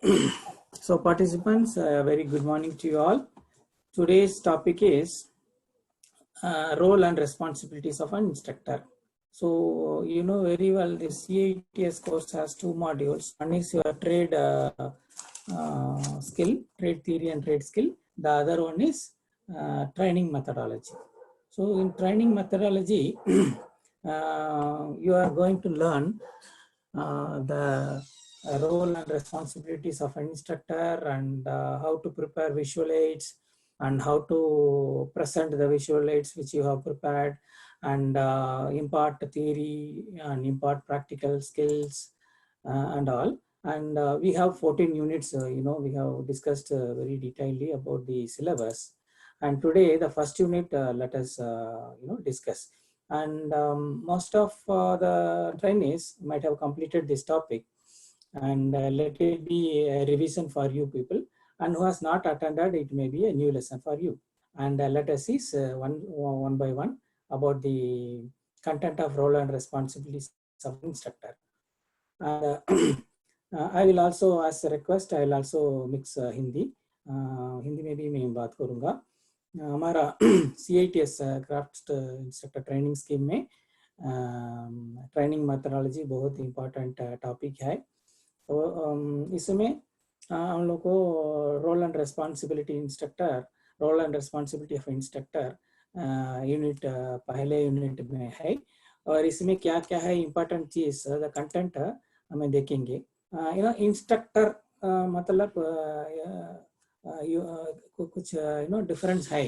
So participants, very good morning to you all. Today's topic is role and responsibilities of an instructor. So you know very well this CATS course has two modules. One is your trade skill, trade theory and trade skill. The other one is training methodology. So in training methodology, you are going to learn the role and responsibilities of an instructor and how to prepare visual aids and how to present the visual aids which you have prepared and impart theory and impart practical skills and all. And we have 14 units, we have discussed very detailedly about the syllabus. And today the first unit, let us, discuss. And most of the trainees might have completed this topic, and let it be a revision for you people, and who has not attended, it may be a new lesson for you. And let us see one by one about the content of role and responsibilities of instructor. And I will also, as a request, I will also mix Hindi. Hindi में भी मैं बात करूँगा. हमारा CITS craft instructor training scheme में training methodology बहुत important topic है. तो इसमें हम लोग को role and responsibility instructor, role and responsibility of instructor unit पहले यूनिट में है. और इसमें क्या क्या है इम्पोर्टेंट चीज, द कंटेंट हमें देखेंगे. इंस्ट्रक्टर मतलब कुछ डिफरेंस है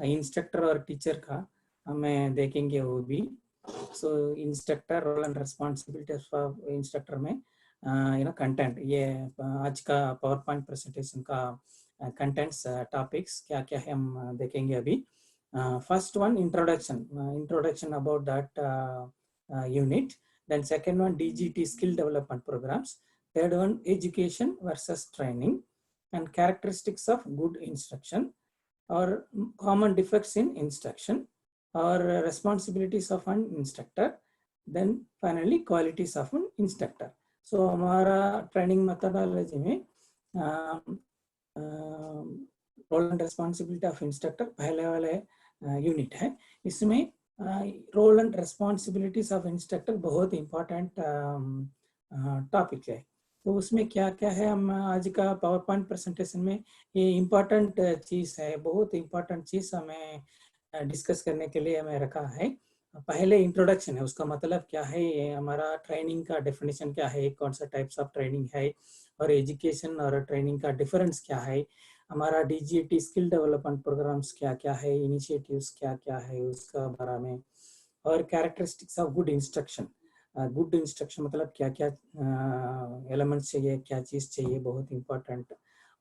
इंस्ट्रक्टर और टीचर का, हमें देखेंगे वो भी. So instructor role and responsibility of instructor में कंटेंट, ये आज का पावर पॉइंट प्रेजेंटेशन का कंटेंट्स टॉपिक्स क्या क्या है हम देखेंगे अभी. First one, introduction about that unit. Then second one, DGT skill development programs. Third one, education versus training and characteristics of good instruction or common defects in instruction or responsibilities of an instructor. Then finally, qualities of an instructor. So हमारा training methodology में role and responsibility of instructor पहले वाले unit है. इसमें role and responsibilities of instructor बहुत important topic है. तो उसमें क्या क्या है, हम आज का पावर पॉइंट प्रेजेंटेशन में ये इम्पोर्टेंट चीज़ है, बहुत इम्पोर्टेंट चीज़ हमें डिस्कस करने के लिए हमें रखा है. पहले इंट्रोडक्शन है, उसका मतलब क्या है, ये हमारा ट्रेनिंग का डेफिनेशन क्या है, कौन सा टाइप्स ऑफ ट्रेनिंग है, और एजुकेशन और ट्रेनिंग का डिफरेंस क्या है, हमारा DGT स्किल डेवलपमेंट प्रोग्राम्स क्या क्या है, इनिशिएटिव्स क्या क्या है उसका बारे में, और characteristics of good instruction. Good instruction मतलब क्या क्या एलिमेंट्स चाहिए, क्या चीज़ चाहिए, बहुत इंपॉर्टेंट.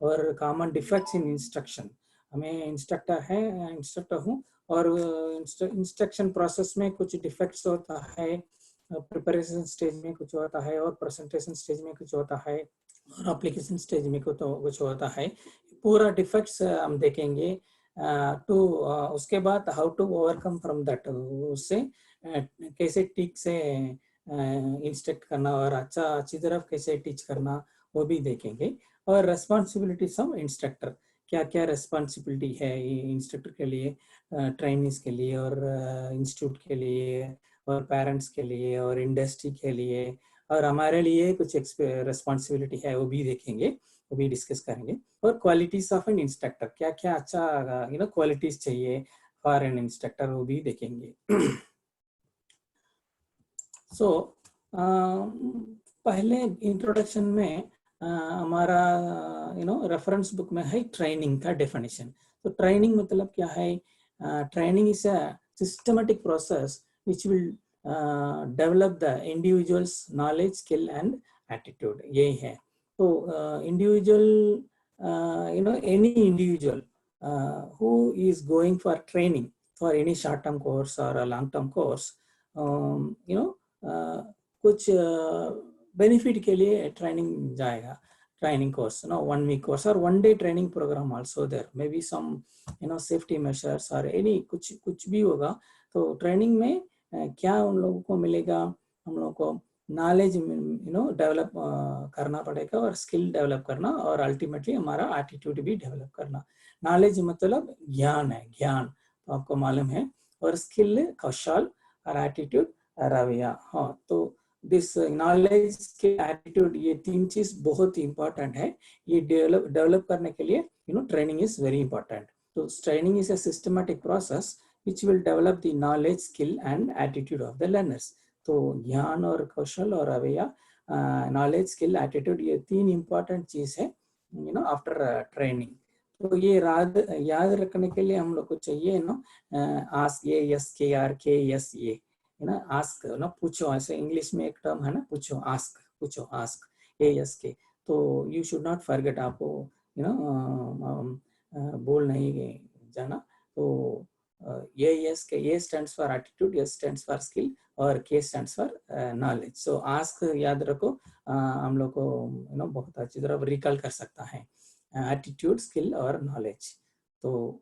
और कॉमन डिफेक्ट्स इन इंस्ट्रक्शन, हमें इंस्ट्रक्टर हूँ और इंस्ट्रक्शन प्रोसेस में कुछ डिफेक्ट्स होता है, प्रिपरेशन स्टेज में कुछ होता है, और प्रेजेंटेशन स्टेज में कुछ होता है, और एप्लीकेशन स्टेज में कुछ होता है. पूरा डिफेक्ट्स हम देखेंगे. तो उसके बाद how to overcome from that, उससे कैसे ठीक से इंस्ट्रक्ट करना और अच्छी तरफ कैसे टीच करना वो भी देखेंगे. और रेस्पॉन्सिबिलिटीज ऑफ इंस्ट्रक्टर, क्या क्या रेस्पॉन्सिबिलिटी है इंस्ट्रक्टर के लिए, ट्रेनिंग्स के लिए, और इंस्टीट्यूट के लिए, और पेरेंट्स के लिए, और इंडस्ट्री के लिए, और हमारे लिए कुछ रेस्पॉन्सिबिलिटी है वो भी देखेंगे, वो भी डिस्कस करेंगे. और क्वालिटीज ऑफ एन इंस्ट्रक्टर, क्या क्या अच्छा क्वालिटीज चाहिए फॉर एन इंस्ट्रक्टर, वो भी देखेंगे. सो पहले इंट्रोडक्शन में हमारा रेफरेंस बुक में है ट्रेनिंग का डेफिनेशन. तो ट्रेनिंग मतलब क्या है, training is a systematic process which will develop the individual's knowledge, skill and attitude. यही है. तो individual, any individual who is going for training for any short-term course or a long-term course, कुछ benefit के लिए training जाएगा. Training course, 1 week course or 1 day training program also there. Maybe some, safety measures or any कुछ भी होगा. तो training में क्या उन लोगों को मिलेगा, हम लोगों को नॉलेज डेवलप करना पड़ेगा और स्किल डेवलप करना और अल्टीमेटली हमारा एटीट्यूड भी डेवलप करना। नॉलेज मतलब ज्ञान है, ज्ञान तो आपको मालूम है, और स्किल कौशल और एटीट्यूड रवैया। हाँ, तो दिस नॉलेज के एटीट्यूड ये तीन चीज बहुत इंपॉर्टेंट है। ये डेवलप करने के लिए ट्रेनिंग इज वेरी इंपॉर्टेंट। तो training is a systematic process which will develop the knowledge, skill and attitude of the learners. तो ज्ञान और कौशल और रवैया, नॉलेज, स्किल, एटीट्यूड, ये तीन इंपॉर्टेंट चीज है आफ्टर ट्रेनिंग। तो ये याद रखने के लिए हम लोग को चाहिए आस्क, ASK है ना, आस्क ना, पूछो, ऐसे इंग्लिश में एक टर्म है ना, पूछो, आस्क, पूछो, आस्क, ASK। तो यू शुड नॉट फॉरगेट, आपको बोल नहीं जाना। तो A stands for attitude, S stands for skill और K stands for knowledge. So ask याद रखो, हम लोग को बहुत अच्छी तरह रिकॉल कर सकता है, attitude, skill और knowledge. तो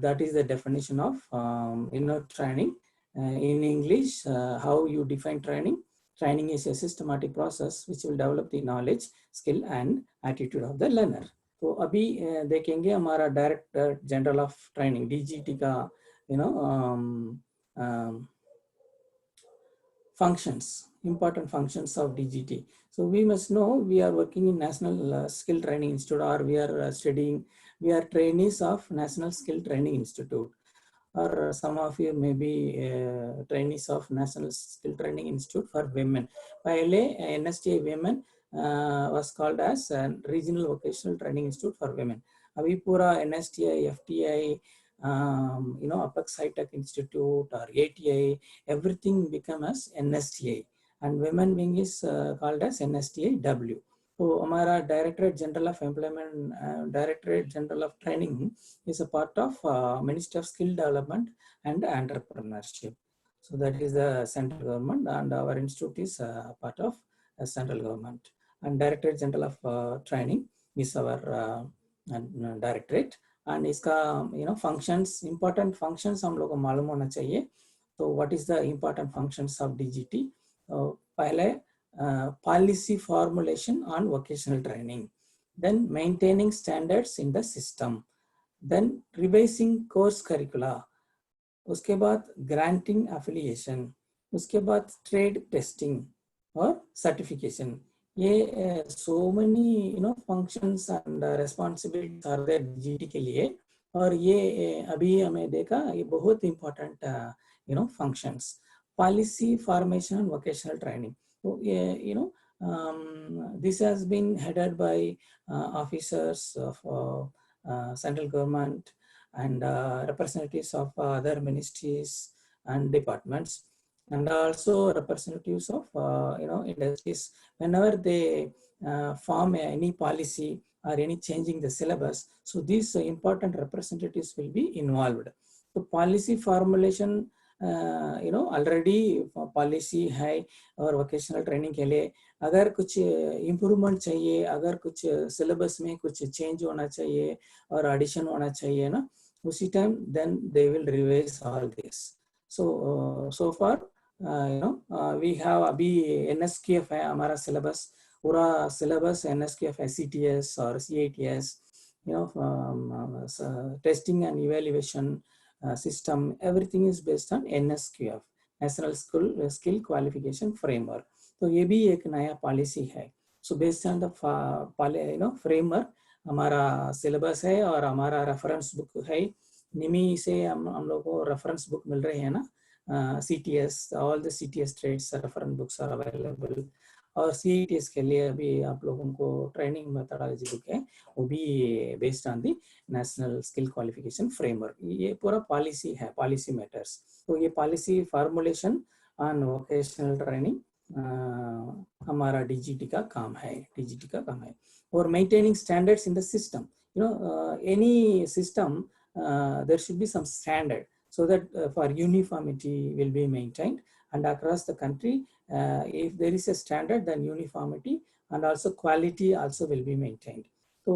that is the definition of training. In English, how you define training? Training is a systematic process which will develop the knowledge, skill and attitude of the learner. तो अभी देखेंगे हमारा director general of training DGT का functions, important functions of DGT. So we must know we are working in National Skill Training Institute, or we are we are trainees of National Skill Training Institute, or some of you may be trainees of National Skill Training Institute for women. Pehle NSTA women was called as Regional Vocational Training Institute for Women. Abhi pura NSTA, FTI, Apex High Tech Institute or ATI, everything become as NSTA, and women wing is called as NSTA W. So हमारा Directorate General of Employment, Directorate General of Training is a part of Ministry of Skill Development and Entrepreneurship. So that is the central government, and our institute is part of central government. And Directorate General of Training is our directorate. And इसका functions, important functions हम लोग को मालूम होना चाहिए. तो what is the important functions of DGT? पहले policy formulation on vocational training, then maintaining standards in the system, then revising course curricula, उसके बाद granting affiliation, उसके बाद trade testing और certification. ये so many functions and responsibilities are there DGT के लिए, और ये अभी हमें देखा ये बहुत important functions. Policy formation and vocational training. So this has been headed by officers of central government and representatives of other ministries and departments, and also representatives of industries. Whenever they form any policy or any changing the syllabus, so these important representatives will be involved. So policy formulation, already policy है और vocational training के लिए अगर कुछ improvement चाहिए, अगर कुछ syllabus में कुछ change होना चाहिए और addition होना चाहिए ना, उसी time then they will revise all this. So so far we have अभी NSQF है हमारा syllabus, पूरा syllabus NSQF है, CTS और CATS, testing and evaluation system, everything is based on NSQF, National Skill Qualification Framework. तो ये भी एक नया पॉलिसी है. So based on the framework हमारा syllabus है और हमारा reference book है. निमी से हम लोग को reference book मिल रहे हैं ना, CTS, all the CTS trades reference books are available. और CTS के लिए अभी आप लोगों को ट्रेनिंग मेथोडोलॉजी बुक है, वो भी based on the national skill qualification framework. ये पूरा पॉलिसी है, पॉलिसी मैटर्स. तो ये policy formulation on vocational training हमारा DGT का काम है. और maintaining standards in the system. Any system there should be some standard so that for uniformity will be maintained, and across the country if there is a standard, then uniformity and also quality also will be maintained. तो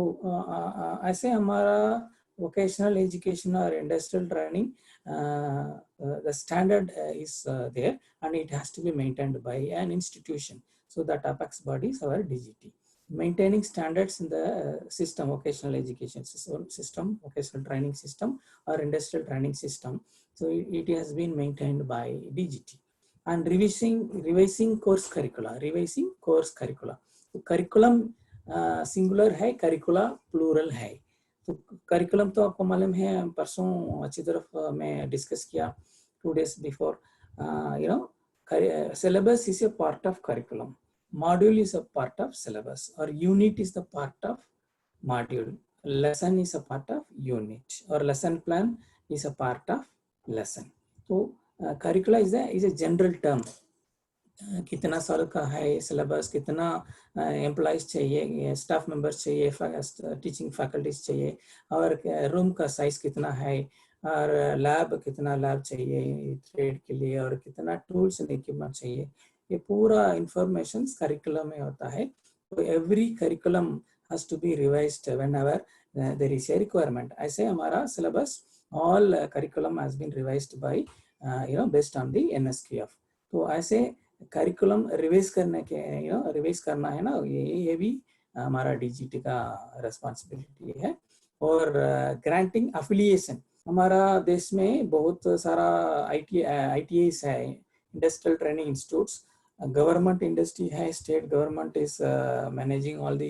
ऐसे हमारा vocational education और industrial training the standard is there, and it has to be maintained by an institution. So that apex body is our DGT. Maintaining standards in the system, vocational education system, vocational training system, or industrial training system. So it has been maintained by DGT. And revising course curricula, तो curriculum singular है, curricula plural है. तो curriculum तो आपको मालूम है, परसों अच्छी तरफ मैं डिस्कस किया 2 days before. Syllabus is a part of curriculum, module is a part of syllabus, or unit is the part of module, lesson is a part of unit, or lesson plan is a part of lesson. So curricula is a general term. कितना साल का है syllabus, कितना employees चाहिए, staff members चाहिए, teaching faculties चाहिए, और room का साइज कितना है, और लैब कितना लैब चाहिए ट्रेड के लिए, और कितना टूल्स एंड इक्विपमेंट चाहिए, ये पूरा इंफॉर्मेशन करिकुलम में होता है. तो every curriculum has to be revised whenever there is a requirement. ऐसे हमारा syllabus all curriculum has been revised by based on the NSQF. तो ऐसे करिकुलम रिवाइज करने के रिवाइज करना है ना, ये भी हमारा DGT का रेस्पॉन्सिबिलिटी है. और ग्रांटिंग अफिलिएशन, हमारा देश में बहुत सारा ITIs है, industrial training institutes. Government industry है, state government is managing all the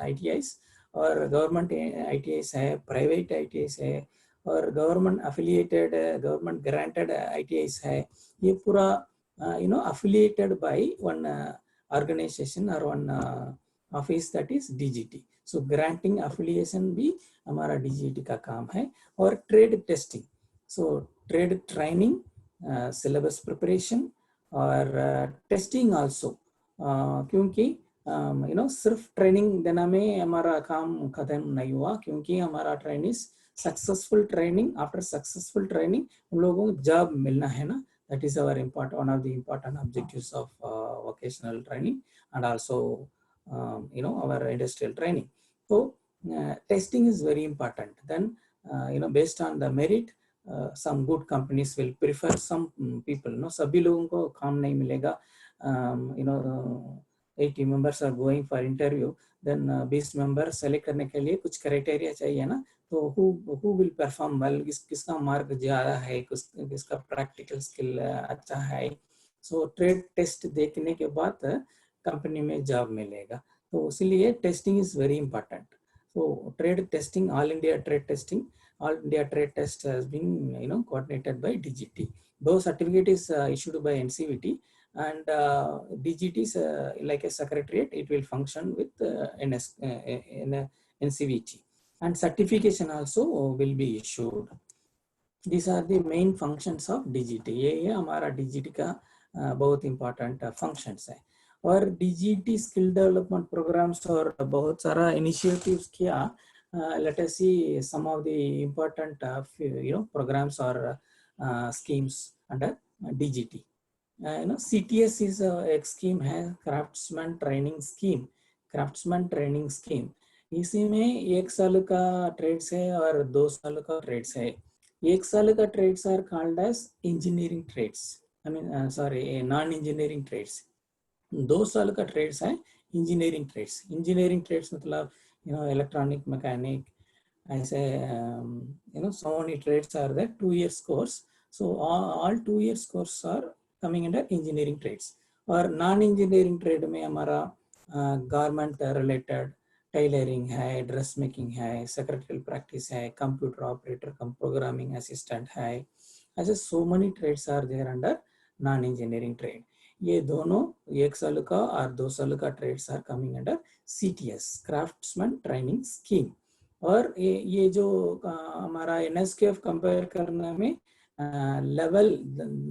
ITIs, और गवर्नमेंट ITIs है, प्राइवेट ITIs है, और government affiliated government granted ITIs है. ये पूरा affiliated by one organization or one office, that is DGT. So granting affiliation भी हमारा DGT का काम है. और trade testing, so trade training, syllabus preparation और testing also, क्योंकि सिर्फ ट्रेनिंग देना में हमारा काम खत्म नहीं हुआ, क्योंकि हमारा training successful training, after successful training उन लोगों को जॉब मिलना है ना. That is our one of the important objectives of vocational training, and also our industrial training. So testing is very important. Then based on the merit, some good companies will prefer some people. सभी लोगों को काम नहीं मिलेगा. 80 members are going for interview, then 20 members select करने के लिए कुछ criteria चाहिए ना. तो who will perform well, किसका मार्क ज़्यादा है, किसका प्रैक्टिकल स्किल अच्छा है. सो ट्रेड टेस्ट देखने के बाद कंपनी में जॉब मिलेगा. तो इसलिए testing is very important. So trade testing, all India trade test has been coordinated by DGT. Though certificate is issued by NCVT, and DGT is like a secretariat, it will function with NCVT, and certification also will be issued. These are the main functions of DGT. ये हमारा DGT का बहुत important functions है. और DGT skill development programs और बहुत सारा initiatives किया. Let us see some of the important programs or schemes under DGT. CTS is एक scheme है, craftsman training scheme. इसी में 1 साल का ट्रेड्स है और 2 साल का ट्रेड्स है. 1 साल का trades are called as engineering trades, non engineering trades. 2 साल का ट्रेड्स है इंजीनियरिंग ट्रेड्स. इंजीनियरिंग ट्रेड्स मतलब इलेक्ट्रॉनिक, मैकेनिक, ऐसे so many trades are there. 2 years course. So all 2 years course are coming under engineering trades. और non engineering trade में हमारा garment related tailoring है, dress making है, secretarial practice है, computer operator cum programming assistant है. ऐसे so many trades are there under non engineering trade. ये दोनों 1 साल का और 2 साल का trades are coming under CTS, craftsman training scheme. और ये जो हमारा NSQF कंपेयर करने में level,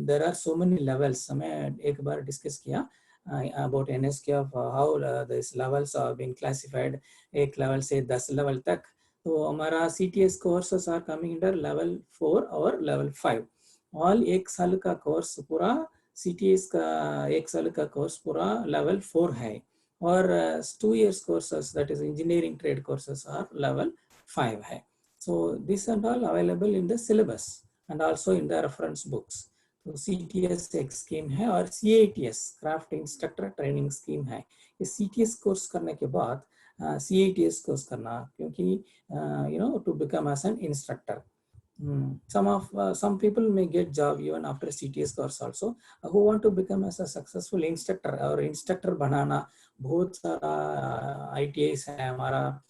there are so many levels. मैं एक बार डिस्कस किया about NSQF, how these levels are being classified, 1 level से 10 level तक. तो हमारा CTS courses are coming under level 4 और level 5. all 1 साल का कोर्स पूरा CTS का 1 साल का कोर्स पूरा level 4 है. और 2 years courses, that is engineering trade courses, are level 5 है. So this are all available in the syllabus. and also in the reference books. तो CTS एक स्कीम है और CATS craft instructor training scheme है. ये CTS course करने के बाद CATS कोर्स करना, क्योंकि to become as an instructor. Some people may get job even after CTS course also. Who want to become as a successful instructor or instructor बनाना, बहुत सारा ITIs है हमारा.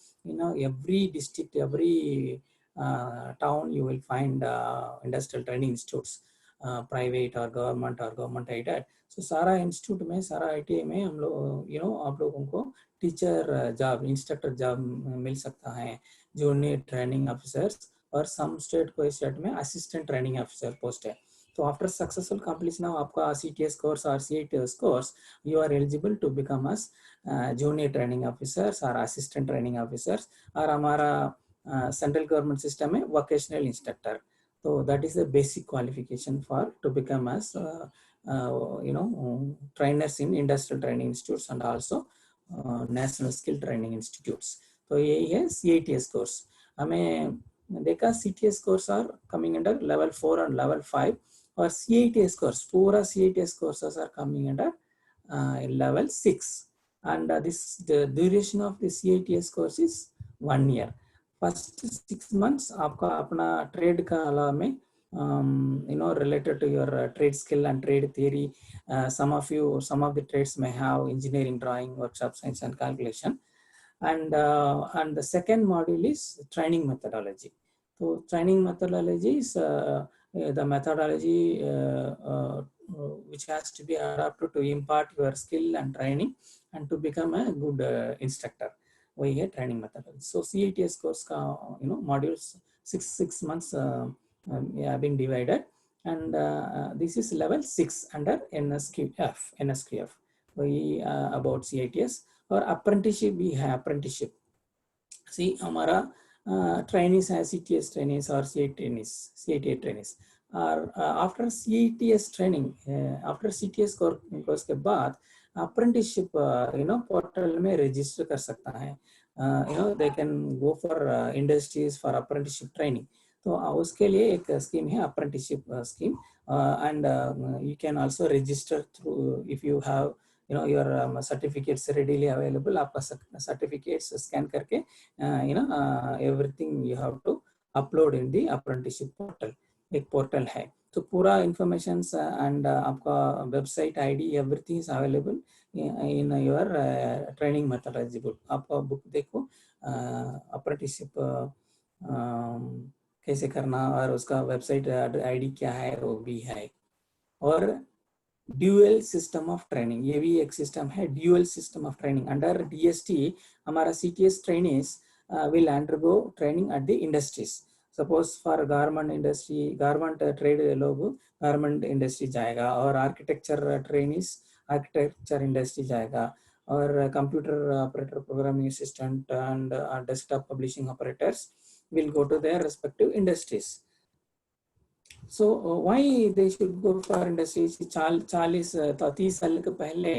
Every district, every town you will find industrial training institutes, private or government aided. So सारा institute में, सारा ITI में हम लोग आप लोगों को टीचर जॉब, इंस्ट्रक्टर जॉब मिल सकता है, जूनियर ट्रेनिंग ऑफिसर्स, और सम स्टेट को स्टेट में असिस्टेंट ट्रेनिंग ऑफिसर पोस्ट है. तो आफ्टर सक्सेसफुल कंप्लीशन ऑफ आपका CTS कोर्स और CATS course, you are eligible to become as junior training officers और असिस्टेंट ट्रेनिंग ऑफिसर्स. और हमारा सेंट्रल गवर्नमेंट सिस्टम में वोकेशनल इंस्ट्रक्टर. तो that is the basic qualification for to become as trainers in industrial training institutes and also national skill training institutes. तो यही है CATS course. हमें देखा CTS course are coming under level 4 and level 5, और CATS course, पूरा CATS courses are coming under level 6, and the duration of the CATS course is 1 year. First 6 months आपका अपना trade का अलावा में related to your trade skill and trade theory. Some of the trades may have engineering, drawing, workshop science and calculation. And the second module is training methodology. So training methodology is the methodology which has to be adapted to impart your skill and training and to become a good instructor. वही है training methodology. So CATS course का modules 6 months have been divided, and this is level 6 under NSQF. वही about CATS. और apprenticeship भी है. apprenticeship, see हमारा trainees है, CTS trainees और CATA trainees. और after CATS training, after CTS course के बाद apprenticeship portal में register कर सकता है. they can go for industries for apprenticeship training. तो उसके लिए एक स्कीम है apprenticeship scheme, and you can also register through, if you have your certificates readily available. आपका certificates scan करके everything you have to upload in the apprenticeship portal. एक portal है, तो पूरा information and आपका website ID everything is available in your training methodology book. आपका book देखो, apprenticeship कैसे करना और उसका वेबसाइट आईडी क्या है वो भी है. और ड्यूअल सिस्टम ऑफ ट्रेनिंग, ये भी एक सिस्टम है. Dual system of training under DST हमारा CTS trainings will undergo training at the industries. Suppose for garment industry, garment trade लोग garment industry जाएगा, और architecture trainees architecture industry जाएगा, और computer operator, programming assistant and desktop publishing operators will go to their respective industries. So why they should go for industries? 40-30 साल के पहले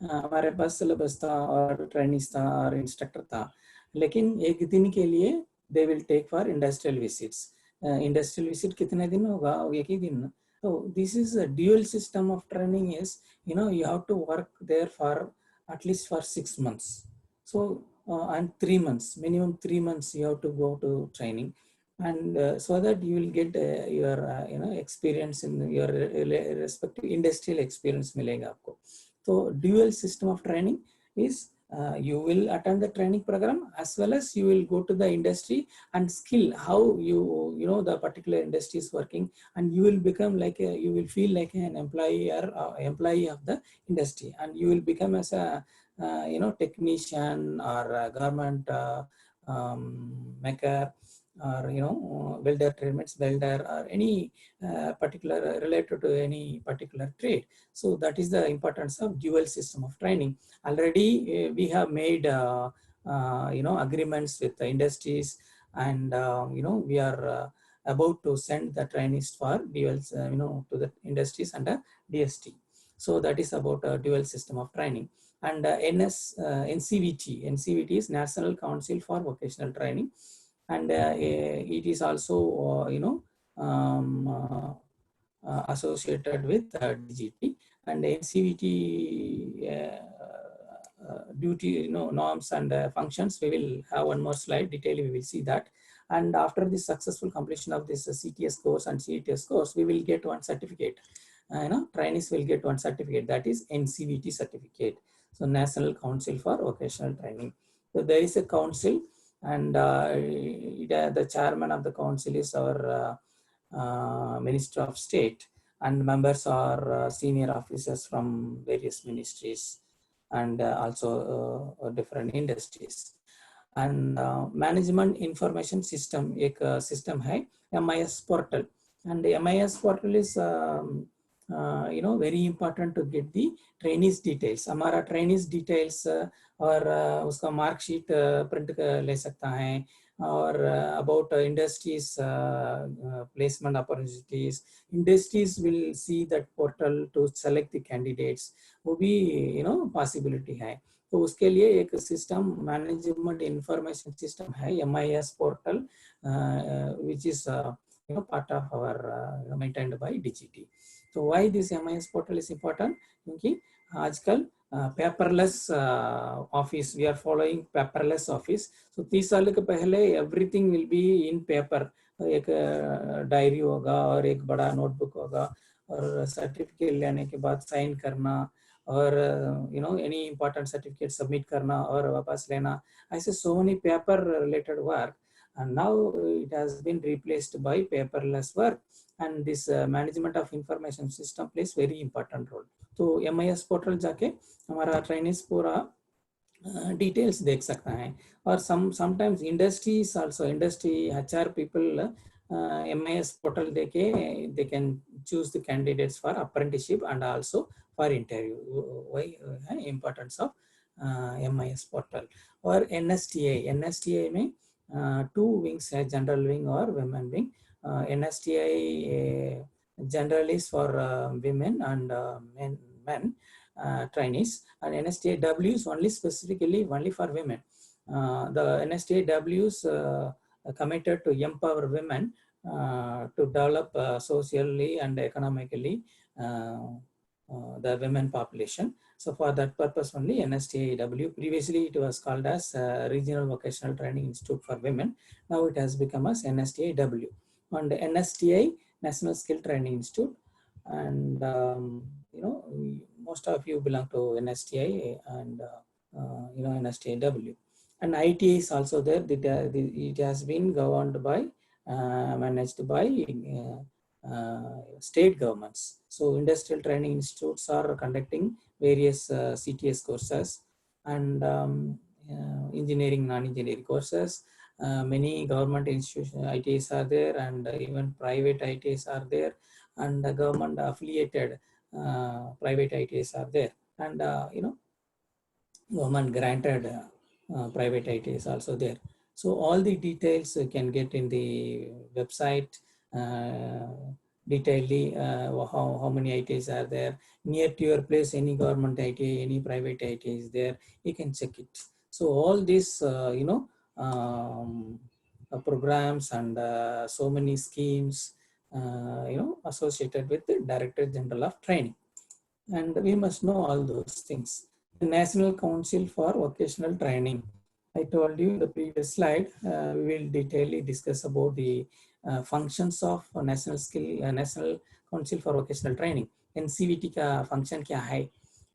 हमारे पास syllabus था और ट्रेनिंग था और इंस्ट्रक्टर था, लेकिन एक दिन के लिए they will take for industrial visits. Industrial visit कितने दिन होगा? एक ही दिन. So this is a dual system of training. Is you have to work there for at least for 6 months. So and 3 months, minimum 3 months you have to go to training, and so that you will get your experience in your respective industrial experience मिलेगा आपको. So dual system of training is you will attend the training program as well as you will go to the industry and skill how you the particular industry is working, and you will become like you will feel like an employee or employee of the industry, and you will become as a technician or garment maker, or welder, trades welder, or any particular related to any particular trade. So that is the importance of dual system of training. Already we have made agreements with the industries, and we are about to send the trainees for dual to the industries under DST. So that is about a dual system of training. And NCVT is National Council for Vocational Training, and it is also associated with DGT and NCVT duty norms and functions. We will have one more slide detail, we will see that. And after the successful completion of this CTS course and CETS course, we will get one certificate. Trainees will get one certificate, that is NCVT certificate. So National Council for Vocational Training. So there is a council, and the chairman of the council is our Minister of State, and members are senior officers from various ministries and also different industries. And management information system एक system है MIS portal, and the MIS portal is very important to get the trainees details. हमारा trainees details और उसका mark sheet print ले सकता है, or about industries placement opportunities. Industries will see that portal to select the candidates, वो भी possibility है. तो उसके लिए एक सिस्टम मैनेजमेंट इंफॉर्मेशन सिस्टम है MIS portal, which is part of our maintained by DGT. So why this MIS portal is important? क्योंकि आजकल paperless office, we are following paperless office. So 30 साल के पहले everything will be in paper. एक diary होगा और एक बड़ा नोटबुक होगा, और सर्टिफिकेट लेने के बाद साइन करना, और एनी इंपॉर्टेंट सर्टिफिकेट सबमिट करना और वापस लेना, ऐसे so many paper related work. And now it has been replaced by paperless work, and this management of information system plays very important role. तो MIS पोर्टल जाके हमारा ट्रेनिंग्स पूरा details देख सकता है. और sometimes industries also, industry HR people MIS portal देके they can choose the candidates for apprenticeship and also for interview. Why importance of MIS portal. और NSTA में two wings है, general wing और women wing. NSTA general is for women and men trainees, and NSTAW is only specifically only for women. The NSTAW is committed to empower women to develop socially and economically the women population. So for that purpose only NSTAW, previously it was called as Regional Vocational Training Institute for Women. Now it has become as NSTAW. And NSTA, National Skill Training Institute, and most of you belong to NSTA and NSTAW. And ITA is also there. It has been governed by, managed by state governments. So industrial training institutes are conducting various CTS courses and engineering, non-engineering courses. Many government institutions, ITs are there, and even private ITs are there, and the government affiliated private ITs are there, and government granted private ITs also there. So all the details you can get in the website. Detailedly how many ITs are there near to your place, any government IT, any private IT is there, you can check it. So all these programs and so many schemes associated with the Director General of Training, and we must know all those things. The National Council for Vocational Training, I told you in the previous slide, we will detailedly discuss about the functions of National Council for Vocational Training. NCVT का function क्या है?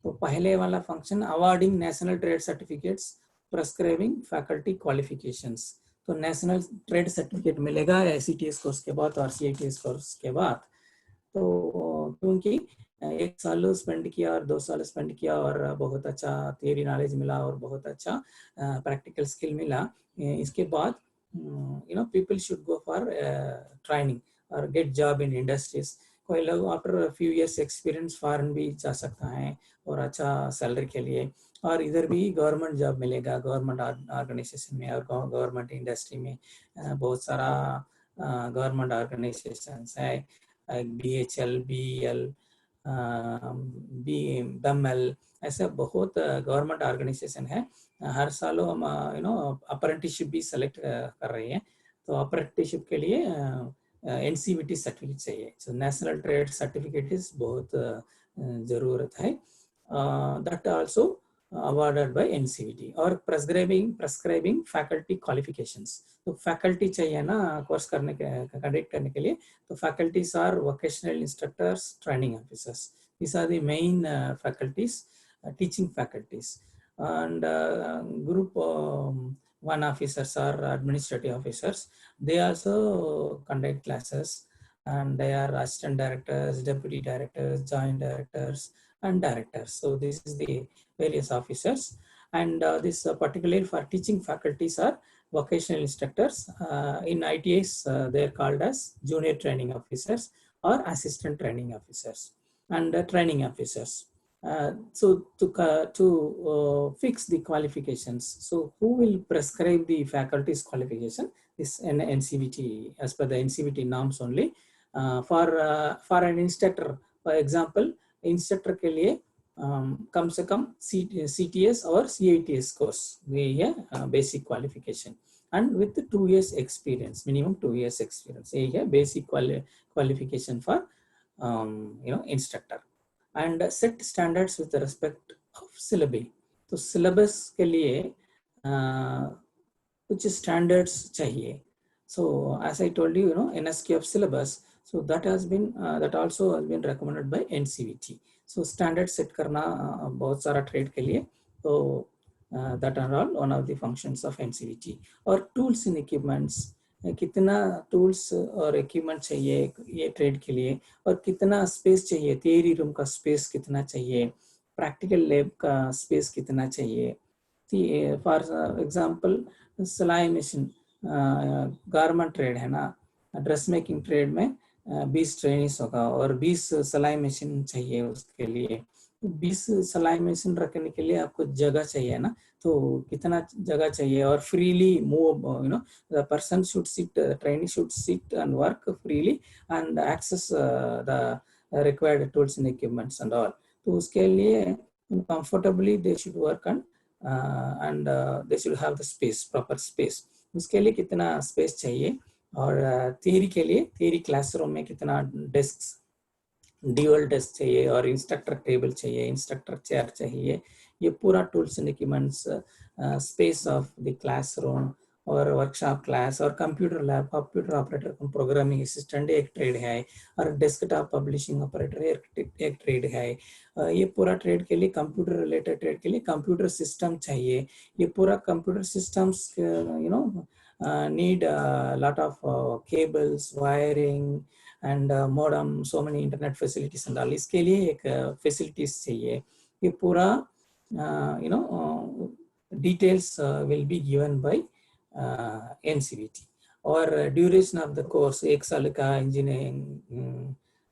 तो पहले वाला function awarding national trade certificates, prescribing faculty qualifications. तो national trade certificate मिलेगा CTS course के बाद और CITS कोर्स के बाद. तो क्योंकि 1 साल स्पेंड किया और 2 साल स्पेंड किया और बहुत अच्छा थियरी नॉलेज मिला और बहुत अच्छा प्रैक्टिकल स्किल मिला, इसके बाद people should go for training or get job in industries. कोई लोग after few years experience foreign भी जा सकता है और अच्छा सैलरी के लिए, और इधर भी गवर्नमेंट जॉब मिलेगा गवर्नमेंट ऑर्गेनाइजेशन में और गवर्नमेंट इंडस्ट्री में. बहुत सारा गवर्नमेंट ऑर्गेनाइजेशंस है, BHL, BEL, BML, ऐसे बहुत गवर्नमेंट ऑर्गेनाइजेशन है. हर साल हम अप्रेंटिसशिप भी सेलेक्ट कर रही है. तो अप्रेंटिसशिप के लिए NCVT सर्टिफिकेट चाहिए. So national trade certificate is बहुत जरूरत है. That also awarded by NCVT. और prescribing faculty qualifications. तो faculty चाहिए ना course करने के conduct करने के लिए. तो faculties are vocational instructors, training officers. These are the main faculties, teaching faculties. And group one officers are administrative officers. They also conduct classes, and they are assistant directors, deputy directors, joint directors, and directors. So this is the various officers, and this particularly for teaching faculties are vocational instructors. In ITIs, they are called as junior training officers or assistant training officers, and training officers. So to fix the qualifications, so who will prescribe the faculty's qualification? This NCVT, as per the NCVT norms only. For an instructor, for example, instructor के लिए कम से कम CTS और CITS course ये है basic qualification, and with 2 years experience, minimum 2 years experience, ये है basic qualification for instructor. And set standards with respect of syllabi. तो syllabus के लिए कुछ standards चाहिए. So as I told you, NSQ of syllabus. So that also has been recommended by NCVT. So standard set करना बहुत सारा trade के लिए. So that are all one of the functions of NCVT. और tools and equipments, कितना tools और equipment चाहिए ये ट्रेड के लिए, और कितना स्पेस चाहिए, थियरी रूम का स्पेस कितना चाहिए, प्रैक्टिकल लैब का स्पेस कितना चाहिए. फॉर एग्जांपल सिलाई मशीन, गारमेंट ट्रेड है ना, ड्रेस मेकिंग ट्रेड में 20 ट्रेनिंग्स होगा और 20 सिलाई मशीन चाहिए. उसके लिए 20 सिलाई मशीन रखने के लिए आपको जगह चाहिए ना, तो कितना जगह चाहिए, और freely move, the person should sit, trainee should sit and work freely and access the required tools and equipments and all. तो उसके लिए comfortably they should work and they should have the space, proper space. उसके लिए कितना space चाहिए, और theory के लिए थियरी क्लासरूम में कितना डेस्क, ड्यूअल डेस्क चाहिए, और इंस्ट्रक्टर टेबल चाहिए, इंस्ट्रक्टर चेयर चाहिए. ये पूरा tools and equipments, space of the classroom और वर्कशॉप क्लास और computer lab, computer operator, programming assistant एक ट्रेड है, और डेस्कटॉप पब्लिशिंग ऑपरेटर एक ट्रेड है. ये पूरा ट्रेड के लिए, कंप्यूटर रिलेटेड ट्रेड के लिए कंप्यूटर सिस्टम चाहिए. ये पूरा computer systems need a lot of cables, wiring and modem, so many internet facilities and all. इसके लिए एक facilities चाहिए. ये पूरा details will be given by NCVT. और duration of the course, 1 साल का engineering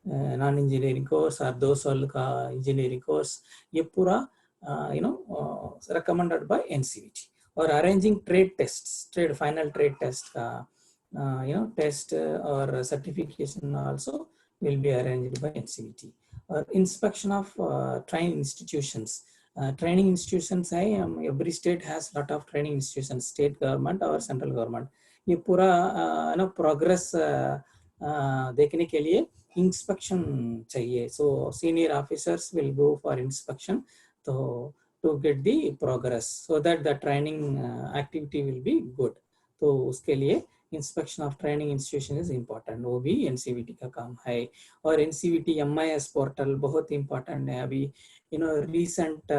नॉन इंजीनियरिंग कोर्स और 2 साल का इंजीनियरिंग कोर्स, ये पूरा recommended by NCVT. और arranging trade test, trade final trade test का टेस्ट और certification also will be arranged by NCVT. और inspection of training institutions, training institutions है, every state has lot of training institutions, state government और central government. ये पूरा progress देखने के लिए inspection चाहिए. So senior officers will go for inspection to get the progress, so that the training activity will be good. तो उसके लिए inspection of training institution is important. वो भी NCVT का काम है. और NCVT MIS portal बहुत important है. अभी recent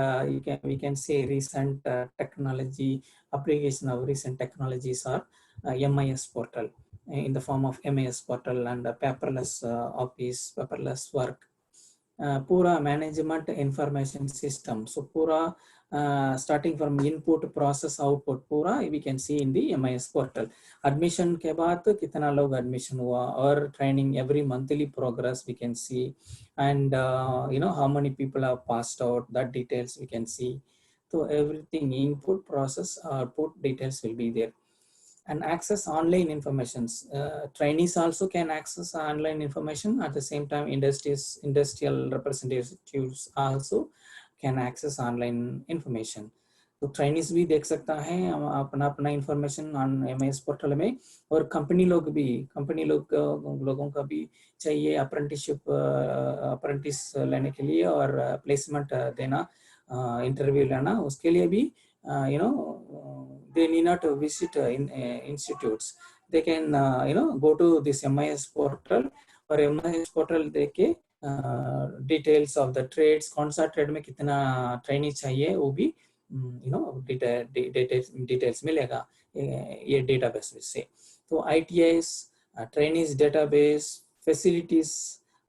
we can say recent technology, application of recent technologies are MIS portal in the form of MIS portal and paperless office, paperless work. पूरा मैनेजमेंट इंफॉर्मेशन सिस्टम. सो पूरा starting from input, process, output, पूरा we can see in the MIS portal. Admission के बाद कितना लोग admission हुआ, और training every monthly progress we can see, and how many people have passed out, that details we can see. So everything, input, process, output details will be there. And access online informations. Trainees also can access online information. At the same time, industrial representatives also can access online information. तो trainees भी देख सकता है अपना अपना information on MIS portal में, और company लोगों का भी चाहिए अप्रेंटिस लेने के लिए और प्लेसमेंट देना, इंटरव्यू लेना, उसके लिए भी they need not to visit institutes. They can go to this MIS portal, और MIS portal देके डिटेल्स ऑफ द ट्रेड्स, कौन सा ट्रेड में कितना ट्रेनिंग चाहिए वो भी डिटेल्स मिलेगा ये डेटाबेस से। तो ITIS trainings database facilities,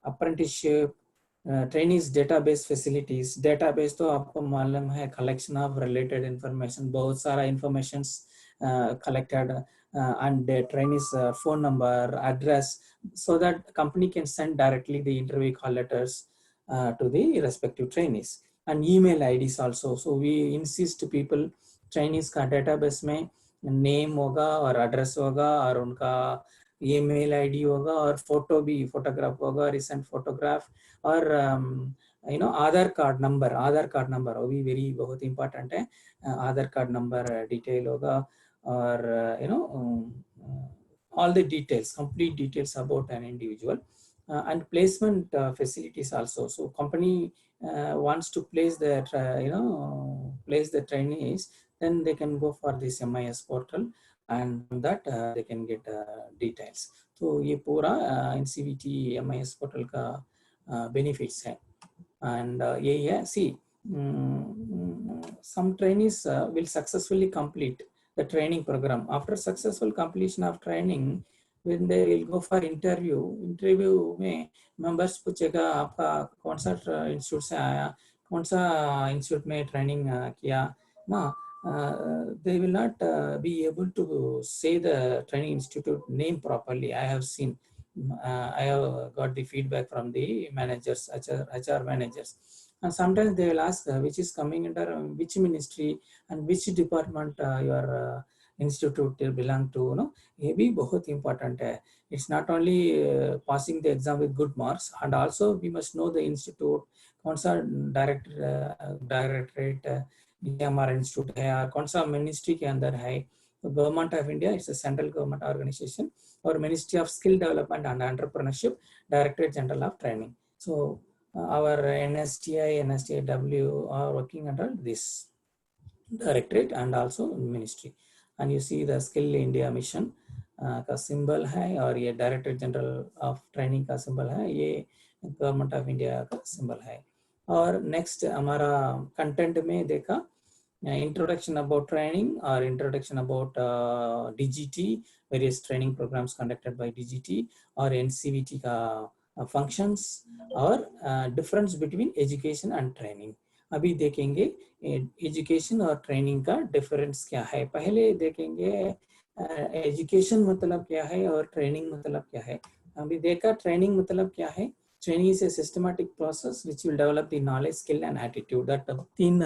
apprenticeship, trainings database facilities. Database तो आपको मालूम है कलेक्शन ऑफ रिलेटेड इंफॉर्मेशन, बहुत सारा information collected, and the trainees phone number, address, so that company can send directly the interview call letters to the respective trainees, and email IDs also. So we insist people trainees का database में name होगा और address होगा और उनका email ID होगा और photo भी, फोटोग्राफ होगा, recent photograph, और आधार कार्ड नंबर वो भी वेरी बहुत इंपॉर्टेंट है। आधार कार्ड नंबर डिटेल होगा और all the details, complete details about an individual, and placement facilities also. So company wants to place their place the trainees, then they can go for this MIS portal, and from that they can get details. तो ये पूरा NCVT MIS portal का benefits है, and यही है। See, some trainees will successfully complete the training program. After successful completion of training, when they will go for interview में members पूछेगा आपका कौन सा इंस्टीट्यूट से आया, कौन सा इंस्टीट्यूट में ट्रेनिंग किया ना, they will not be able to say the training institute name properly. I have seen, I have got the feedback from the managers, HR managers. And sometimes they will ask which is coming under which ministry and which department your institute belong to. ये भी बहुत important है. It's not only passing the exam with good marks, and also we must know the institute, कौन सा directorate ये हमारा institute है और कौन सा मिनिस्ट्री के अंदर है। तो government of India it's a central government organisation, और ministry of skill development and entrepreneurship, directorate general of training. So our NSTI, NSTIW are working under this directorate and also ministry. And you see the Skill India Mission का symbol है, और ये director general of training का symbol है, ये government of India का symbol है। और नेक्स्ट हमारा कंटेंट में देखा introduction about training or introduction about DGT, various training programs conducted by DGT or NCVT का functions, और difference between education and training। अभी देखेंगे एजुकेशन और ट्रेनिंग का डिफरेंस क्या है। पहले देखेंगे एजुकेशन मतलब क्या है और ट्रेनिंग मतलब क्या है। अभी देखा ट्रेनिंग मतलब क्या है। Training is a systematic process which will develop the knowledge, skill and attitude. That तीन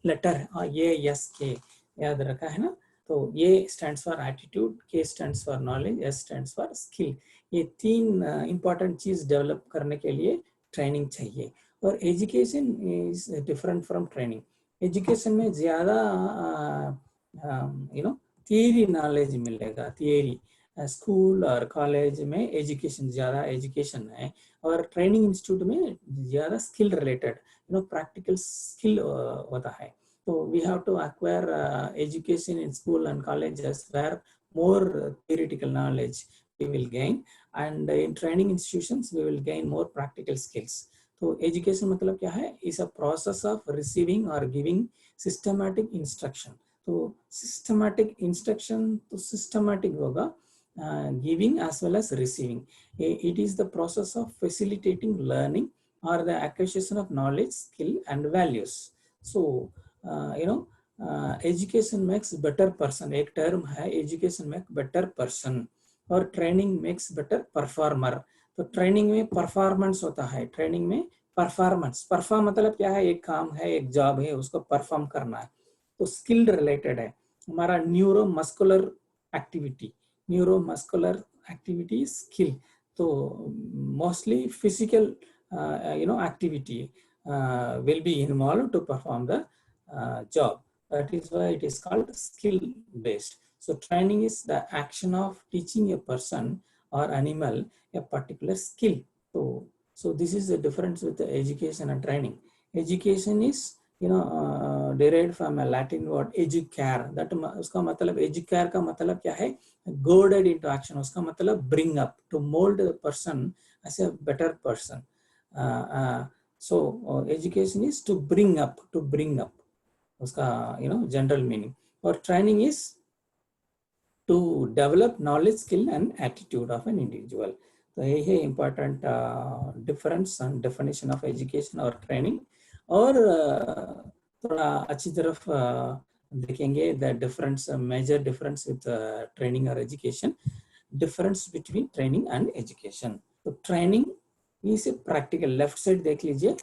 letter A, S, K याद रखा है ना। तो A stands for attitude, K stands for knowledge, S stands for skill. ये तीन important चीज develop करने के लिए training चाहिए। और education is different from training. Education में ज़्यादा theory knowledge मिलेगा, theory। स्कूल और कॉलेज में एजुकेशन ज़्यादा एजुकेशन है, और ट्रेनिंग इंस्टीट्यूट में ज़्यादा स्किल रिलेटेड प्रैक्टिकल स्किल होता है। तो we have to acquire education in school and colleges where more theoretical knowledge we will gain, and in training institutions we will gain more practical skills. तो education मतलब क्या है, is a process of receiving और giving systematic instruction. तो systematic instruction तो systematic होगा, giving as well as receiving. It is the process of facilitating learning or the acquisition of knowledge, skill and values. So education makes better person, एक term है education make better person, और training makes better performer। तो training में performance होता है, training में performance, perform मतलब क्या है, एक काम है, एक जॉब है, उसको परफॉर्म करना है। तो स्किल रिलेटेड है हमारा neuromuscular activity, neuromuscular activity skill। तो mostly physical activity will be involved to perform the job। That is why it is called skill based. So training is the action of teaching a person or animal a particular skill. So this is the difference with the education and training. Education is derived from a Latin word educare. That उसका मतलब educare का मतलब क्या है? Goaded into action. उसका मतलब bring up, to mold the person as a better person. So education is to bring up, उसका general meaning. और training is to develop knowledge, skill and attitude of an individual. तो ये है important difference and definition of education और training. और थोड़ा अच्छी तरफ देखेंगे the difference, major difference with training or education, difference between training and education. तो training is a practical. Left side देख लीजिए,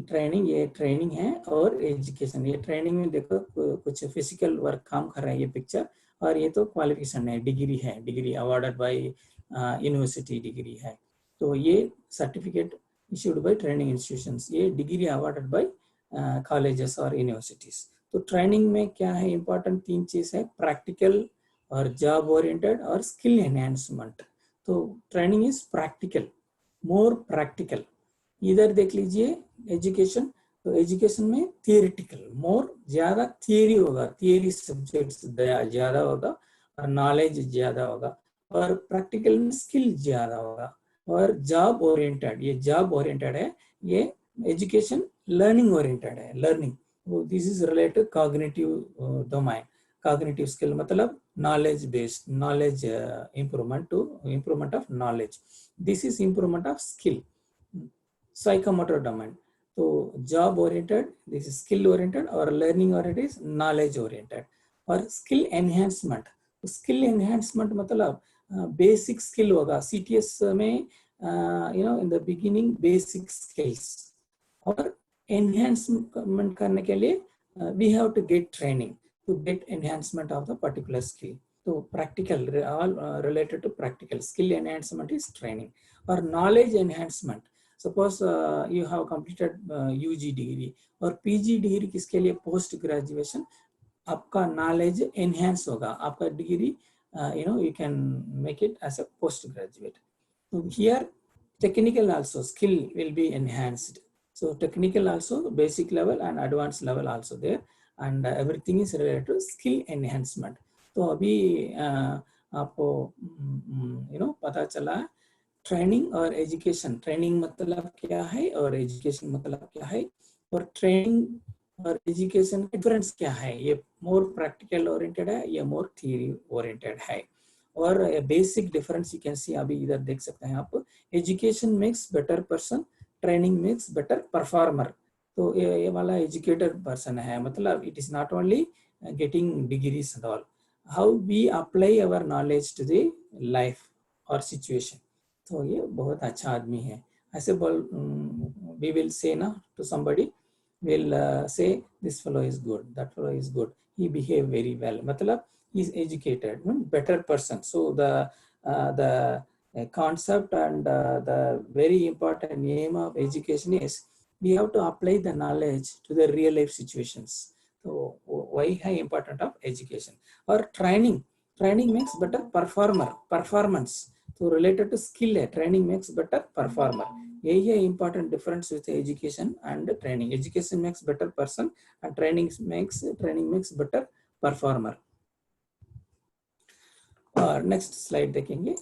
ट्रेनिंग, ये ट्रेनिंग है, और एजुकेशन, ये ट्रेनिंग में देखो कुछ फिजिकल वर्क काम कर रहा है ये पिक्चर, और ये तो क्वालिफिकेशन है, डिग्री है, degree awarded by university degree है, तो ये certificate issued by training institutions, ये डिग्री अवार्डेड बाय कॉलेजेस और यूनिवर्सिटीज. तो ट्रेनिंग में क्या है इंपॉर्टेंट, तीन चीज है, प्रैक्टिकल और जॉब ओरिएंटेड और स्किल एनहांसमेंट. तो training is practical, more practical. इधर देख लीजिए एजुकेशन, तो एजुकेशन में थियरिटिकल, मोर ज्यादा थियरी होगा, थियरी सब्जेक्ट्स ज्यादा होगा और नॉलेज ज्यादा होगा, और प्रैक्टिकल में स्किल ज्यादा होगा. और जॉब ओरिएंटेड, ये जॉब ओरिएंटेड है, ये एजुकेशन लर्निंग ओरिएंटेड है, learning. This is related cognitive domain. Cognitive skill मतलब knowledge based, knowledge improvement to improvement of knowledge. This is improvement of skill. Psychomotor domain. So job oriented, this is skill oriented, or learning oriented is knowledge oriented. और skill enhancement, skill enhancement मतलब basic skill होगा. CTS में in the beginning basic skills, और enhancement करने के लिए we have to get training to get enhancement of the particular skill. So practical, all related to practical. Skill enhancement is training. Or knowledge enhancement, suppose you have completed UG degree और PG degree किसके लिए, post graduation आपका knowledge enhance होगा, आपका degree you can make it as a post graduate. So here technical also skill will be enhanced. So technical also basic level and advanced level also there, and everything is related to skill enhancement. तो अभी आपको पता चला training और education. Training मतलब क्या है और एजुकेशन मतलब क्या है, और ट्रेनिंग और एजुकेशन का डिफरेंस क्या है, ये मोर प्रैक्टिकल ओरिएंटेड है, ये मोर थियरी ओरिएंटेड है. और basic difference you can see, अभी इधर देख सकते हैं आप, education makes better person, training makes better performer. तो ये वाला एजुकेटेड पर्सन है, मतलब it is not only getting degrees and all, how we apply our knowledge to the life और सिचुएशन. तो ये बहुत अच्छा आदमी है, ऐसे बोल, वी विल से ना to somebody, will say this fellow is good, that fellow is good, he behave very well, मतलब he is educated, better person. So the concept and the very important aim of education is we have to apply the knowledge to the real life situations. So why high important of education. Or training makes better performance. So related to skill है, training makes better performer. यही है important difference with education and training. Education makes better person and training makes better performer. और next slide देखेंगे,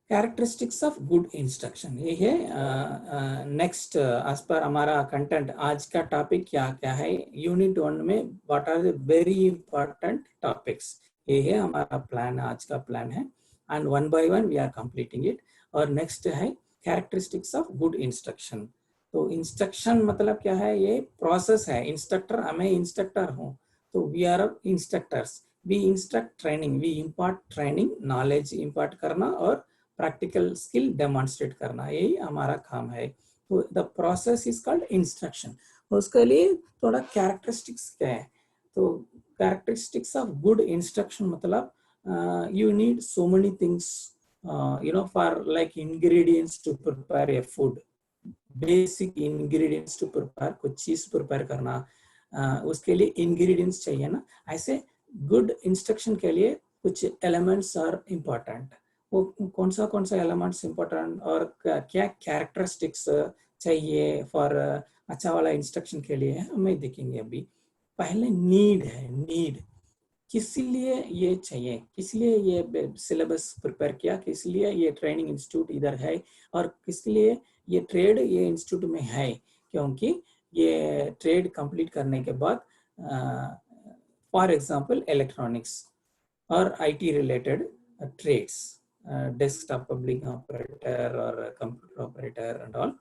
characteristics of good instruction. ये है next as per हमारा content. आज का टॉपिक क्या क्या है, यूनिट 1 में what are the very important topics, ये है हमारा प्लान, आज का प्लान है, and one by one we are completing it. और नेक्स्ट है कैरेक्टरिस्टिक्स ऑफ गुड इंस्ट्रक्शन. तो इंस्ट्रक्शन मतलब क्या है, ये प्रोसेस है. इंस्ट्रक्टर, मैं इंस्ट्रक्टर हूँ, तो we are instructors. We instruct training, we impart training, knowledge impart करना और practical skill demonstrate करना, यही हमारा काम है. तो the process is called instruction. उसके लिए थोड़ा characteristics क्या है, तो characteristics of good instruction मतलब you need so many things, for like ingredients to prepare a food, basic ingredients to prepare कुछ चीज prepare करना, उसके लिए इंग्रेडिएंट्स चाहिए ना, ऐसे गुड इंस्ट्रक्शन के लिए कुछ एलिमेंट्स आर इम्पोर्टेंट। वो कौन सा एलिमेंट्स इम्पोर्टेंट और क्या कैरेक्टरिस्टिक्स चाहिए फॉर अच्छा वाला इंस्ट्रक्शन के लिए हमें देखेंगे। अभी पहले नीड है, नीड किस लिए ये चाहिए, किस लिए ये सिलेबस प्रिपेयर किया, किस लिए ये ट्रेनिंग इंस्टीट्यूट इधर है और किस लिए ये ट्रेड ये इंस्टीट्यूट में है। क्योंकि ये ट्रेड कंप्लीट करने के बाद फॉर एग्जांपल इलेक्ट्रॉनिक्स और IT related trades, desktop public operator or a computer operator and all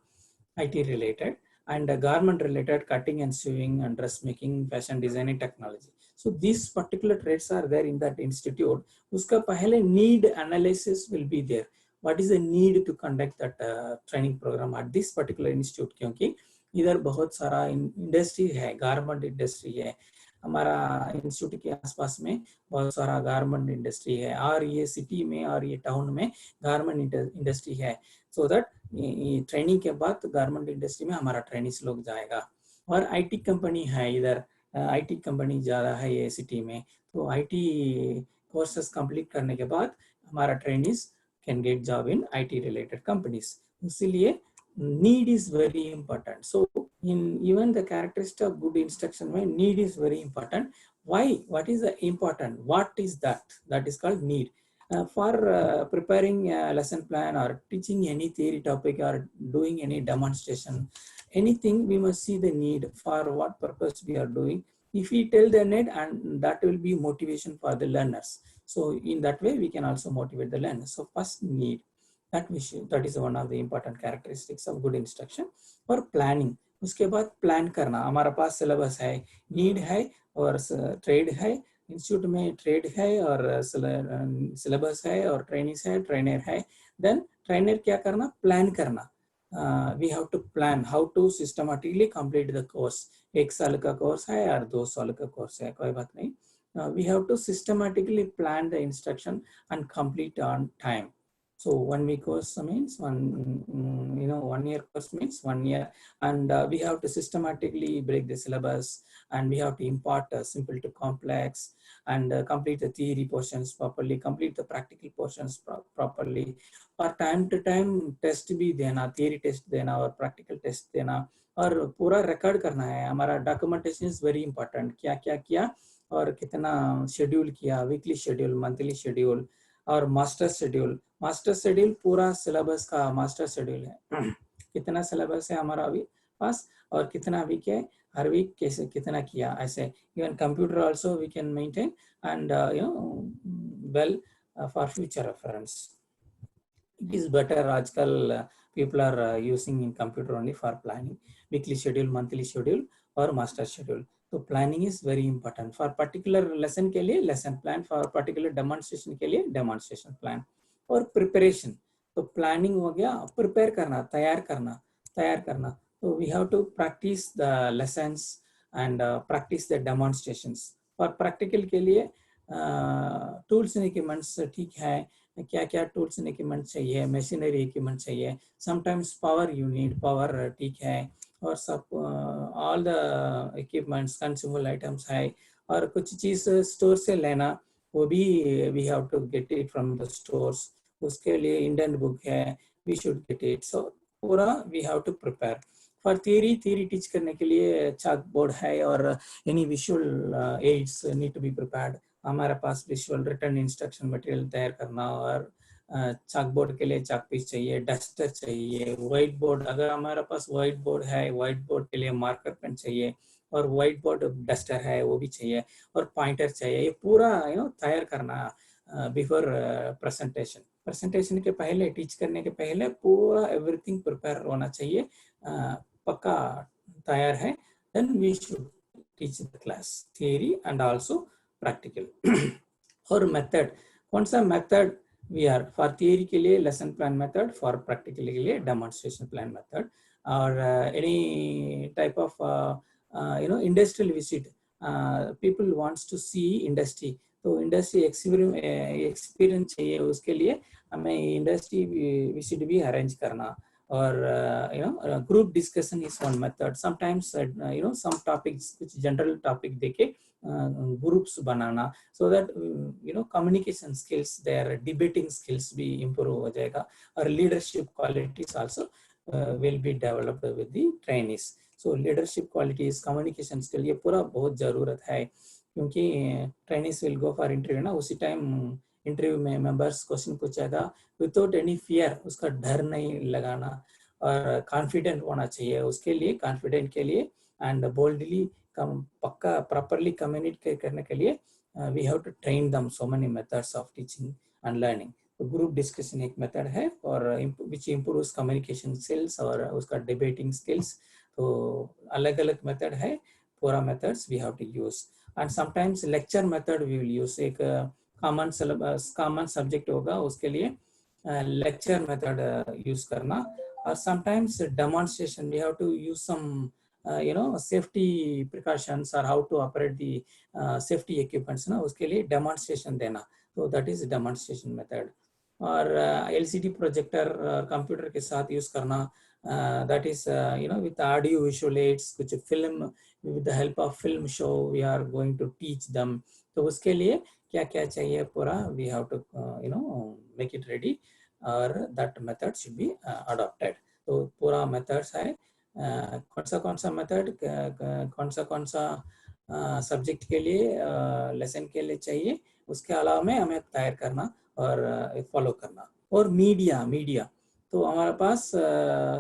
IT related, and garment related cutting and sewing and dressmaking, fashion designing, technology. So these particular trades are there in that institute. Uska pehle need analysis will be there. What is the need to conduct that training program at this particular institute? क्योंकि इधर बहुत सारा industry है, garment industry है, हमारा institute के आसपास में बहुत सारा गारमेंट इंडस्ट्री है और ये सिटी में और ये टाउन में गारमेंट इंडस्ट्री है। सो दैट ट्रेनिंग के बाद गारमेंट इंडस्ट्री में हमारा ट्रेनिंग्स लोग जाएगा। और आईटी कंपनी है इधर, आईटी कंपनी ज़्यादा है ये सिटी में, तो आईटी कोर्सेस कंप्लीट करने के बाद हमारा trainings can get job in IT related companies. इसीलिए need is very important. So in even the characteristic of good instruction, when need is very important. Why? What is the important? What is that? That is called need. For preparing a lesson plan or teaching any theory topic or doing any demonstration, anything, we must see the need for what purpose we are doing. If we tell the need, and that will be motivation for the learners. So in that way, we can also motivate the learners. So first need. that is one of the important characteristics of good instruction. और planning, उसके बाद plan करना, हमारा पास syllabus है, need है और trade है, institute में ट्रेड है और सिलेबस है और ट्रेनिंग्स है, ट्रेनर है। देन ट्रेनर क्या करना, प्लान करना। We have to plan how to systematically complete the course. 1 साल का कोर्स है और 2 साल का कोर्स है, कोई बात नहीं। We have to systematically plan the instruction and complete on time. So 1 week course means 1 year course means 1 year, and we have to systematically break the syllabus, and we have to impart simple to complex, and complete the theory portions properly, complete the practical portions properly. और time to time test भी देना, theory test देना और practical test देना, और पूरा record करना है। हमारा documentation is very important, क्या क्या किया और कितना schedule किया, weekly schedule, monthly schedule और मास्टर शेड्यूल। मास्टर शेड्यूल पूरा सिलेबस का मास्टर शेड्यूल है, कितना सिलेबस है हमारा अभी पास और कितना वीक है, हर वीक कैसे कितना किया, ऐसे। Even computer also we can maintain and well for future reference. It is better, आजकल people are using in computer only for planning, weekly schedule, monthly schedule और master schedule. तो planning is very important for particular lesson के लिए lesson plan, for particular demonstration के लिए demonstration plan. और preparation, तो planning हो गया, प्रिपेयर करना, तैयार करना। तो we have to practice the lessons and practice the demonstrations. और प्रैक्टिकल के लिए टूल्स एंड इक्विपमेंट्स ठीक है, क्या क्या टूल्स एंड इक्विपमेंट चाहिए, मशीनरी इक्विपमेंट चाहिए, समटाइम्स पावर यूनिट, पावर ठीक है, और सब all the equipments consumable items है। और कुछ चीज़ स्टोर से लेना, वो भी we have to get it from the stores, उसके लिए इंडियन बुक है, we should get it. So पूरा we have to prepare for theory teach करने के लिए चाक बोर्ड है और any visual aids need to be prepared. हमारे पास विजुअल रिटर्न इंस्ट्रक्शन मटेरियल तैयार करना, और चाक बोर्ड के लिए चाक पीस चाहिए, डस्टर चाहिए, व्हाइट बोर्ड, अगर हमारे पास व्हाइट बोर्ड है, व्हाइट बोर्ड के लिए मार्कर पेन चाहिए, और व्हाइट बोर्ड डस्टर है वो भी चाहिए, और पॉइंटर चाहिए। ये पूरा तैयार करना बिफोर प्रेजेंटेशन के पहले, टीच करने के पहले पूरा एवरीथिंग प्रिपेयर होना चाहिए, पक्का तैयार है। Then we should teach the class theory and also practical. और मेथड, कौन सा method we are, for theory के लिए lesson plan method, for practical के लिए डेमोन्स्ट्रेशन प्लान मेथड। और any type of industrial visit, people wants to see industry, तो industry experience चाहिए, उसके लिए हमें इंडस्ट्री विजिट भी अरेंज करना। or group discussion is one method. Sometimes some topics which general topic देके groups banana, so that communication skills, their debating skills भी improve हो जाएगा, और leadership qualities also will be developed with the trainees. So leadership qualities, communication skill, ये पूरा बहुत जरूरत है, क्योंकि trainees will go for interview ना, उसी टाइम इंटरव्यू में मेंबर्स क्वेश्चन पूछेगा विदाउट एनी फियर, उसका डर नहीं लगाना, और कॉन्फिडेंट होना चाहिए उसके लिए, कॉन्फिडेंट के लिए, एंड बोल्डली पक्का प्रॉपरली कम्युनिकेट करने के लिए we have to train them so many methods of teaching and learning. तो ग्रुप डिस्कशन एक मेथड है, और विच इम्प्रूव्स कम्युनिकेशन स्किल्स और उसका डिबेटिंग स्किल्स. तो अलग अलग मेथड है, पूरा methods we have to use. And sometimes lecture method we will use. एक कॉमन सिलेबस, कॉमन सब्जेक्ट होगा, उसके लिए लेक्चर मेथड यूज करना. और sometimes demonstration, we have to use some safety precautions और how to operate the safety equipments ना, उसके लिए डेमोन्स्ट्रेशन देना. तो दैट इज डेमोन्स्ट्रेशन मेथड. और एलसीडी प्रोजेक्टर कंप्यूटर के साथ यूज करना, that is with audio visual aids, कुछ film with the help of film show we are going to teach them. तो उसके लिए क्या क्या चाहिए पूरा, we have to make it ready, और that method should be adopted. तो पूरा मेथड्स है, कौन सा मेथड कौन सा सब्जेक्ट के लिए, लेसन के लिए चाहिए, उसके अलावा में हमें तैयार करना और फॉलो करना. और मीडिया तो हमारे पास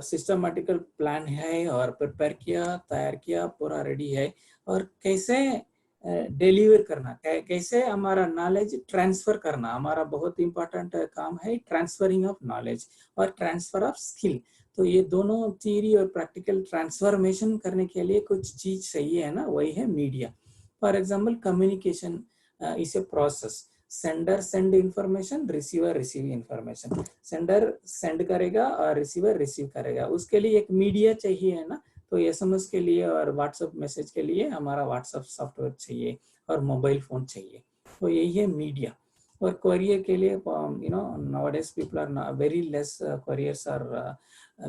सिस्टमेटिकल प्लान है, और प्रिपेयर किया, तैयार किया, पूरा रेडी है. और कैसे डिलीवर करना, कैसे हमारा नॉलेज ट्रांसफर करना, हमारा बहुत इंपॉर्टेंट काम है, ट्रांसफरिंग ऑफ नॉलेज और ट्रांसफर ऑफ स्किल. तो ये दोनों थियरी और प्रैक्टिकल ट्रांसफॉर्मेशन करने के लिए कुछ चीज चाहिए है ना, वही है media. For example communication is a process. Sender send information, receiver receive information. Sender send करेगा और रिसीवर रिसीव करेगा, उसके लिए एक मीडिया चाहिए है ना. तो एसएमएस के लिए और व्हाट्सएप मैसेज के लिए हमारा व्हाट्सएप सॉफ्टवेयर चाहिए, और मोबाइल फोन चाहिए. तो यही है मीडिया. और कोरियर के लिए nowadays people are very less couriers are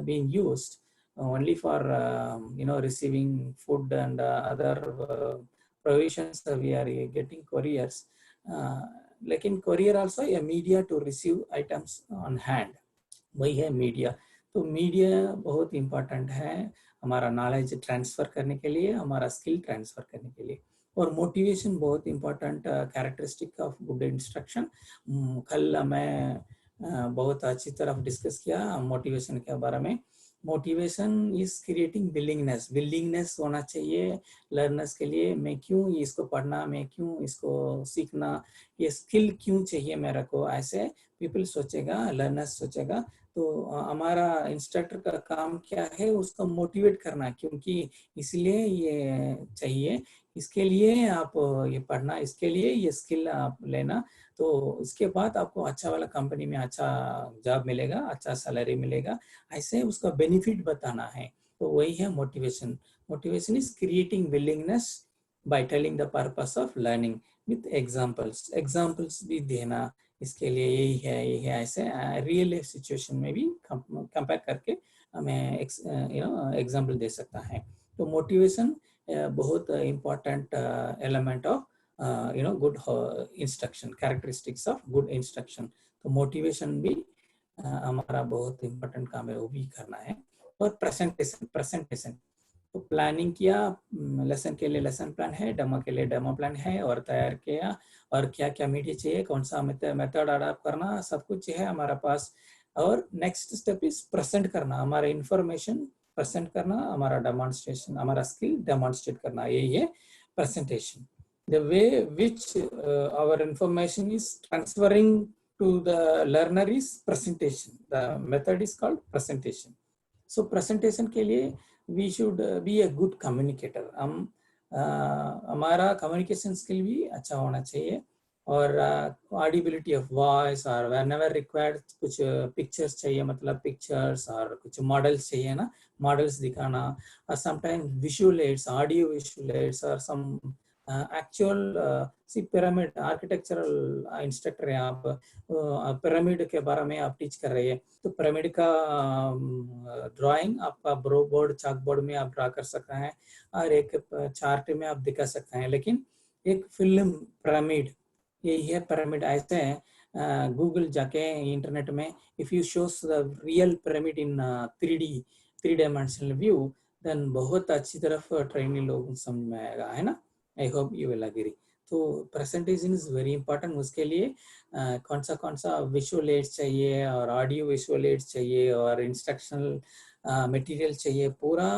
being used only for receiving food and other provisions. We are getting couriers, लेकिन courier also a media to receive items on hand, वही है media. तो media बहुत important है हमारा knowledge transfer करने के लिए, हमारा स्किल ट्रांसफर करने के लिए. और मोटिवेशन बहुत important characteristic of good instruction. कल मैं बहुत अच्छी तरह डिस्कस किया मोटिवेशन के बारे में. मोटिवेशन इज क्रिएटिंग विलिंगनेस होना चाहिए लर्नर्स के लिए. मैं क्यों इसको पढ़ना, मैं क्यों इसको सीखना, ये स्किल क्यों चाहिए मेरे को, ऐसे पीपल सोचेगा, लर्नर्स सोचेगा. तो हमारा इंस्ट्रक्टर का काम क्या है, उसको मोटिवेट करना, क्योंकि इसलिए ये चाहिए, इसके लिए आप ये पढ़ना, इसके लिए ये स्किल आप लेना. तो इसके बाद आपको अच्छा वाला कंपनी में अच्छा जॉब मिलेगा, अच्छा सैलरी मिलेगा, ऐसे उसका बेनिफिट बताना है. तो वही है motivation. Motivation is creating willingness by telling the purpose of learning with examples भी देना, इसके लिए यही है ऐसे रियल सिचुएशन में भी कंपेयर करके हमें एग्जाम्पल दे सकता है. तो मोटिवेशन बहुत important element of good instruction, characteristics of good instruction. तो मोटिवेशन भी हमारा बहुत इम्पोर्टेंट काम है, वो भी करना है. और प्रेजेंटेशन तो प्लानिंग किया, लेसन के लिए लेसन प्लान है, डेमो के लिए डेमो प्लान है, और तैयार किया, और क्या क्या मीडिया चाहिए, कौन सा मेथड अडॉप्ट करना, सब कुछ है हमारा पास. और नेक्स्ट स्टेप इज प्रेजेंट करना, हमारा इंफॉर्मेशन प्रेजेंट करना, हमारा डेमोन्स्ट्रेशन, हमारा स्किल डेमोन्स्ट्रेट करना, यही है presentation. The way which our information is transferring to the learner is presentation. The method is called presentation. So presentation के लिए we should be a good communicator. हम हमारा communication skill भी अच्छा होना चाहिए, और audibility of voice, और whenever required कुछ pictures चाहिए, मतलब pictures और कुछ models चाहिए ना, models दिखाना, और sometimes visual aids, audio visual aids, or some actual see pyramid architectural instructor है आप, पिरामिड के बारे में आप टीच कर रहे हैं, तो पिरामिड का ड्राइंग आपका बोर्ड चाक बोर्ड में आप ड्रा कर सकते हैं और एक चार्ट में आप दिखा सकते हैं, लेकिन एक फिल्म पिरामिड, यही है पिरामिड। ऐसे गूगल जाके इंटरनेट में if you shows the real pyramid in 3 dimensional view, then बहुत अच्छी तरफ ट्रेनी लोग समझ में आएगा, है ना। I hope you will agree. तो प्रेजेंटेशन इज वेरी इंपॉर्टेंट। उसके लिए कौन सा विजुअल एड्स चाहिए और ऑडियो विजुअल एड्स चाहिए और इंस्ट्रक्शनल मटेरियल चाहिए, पूरा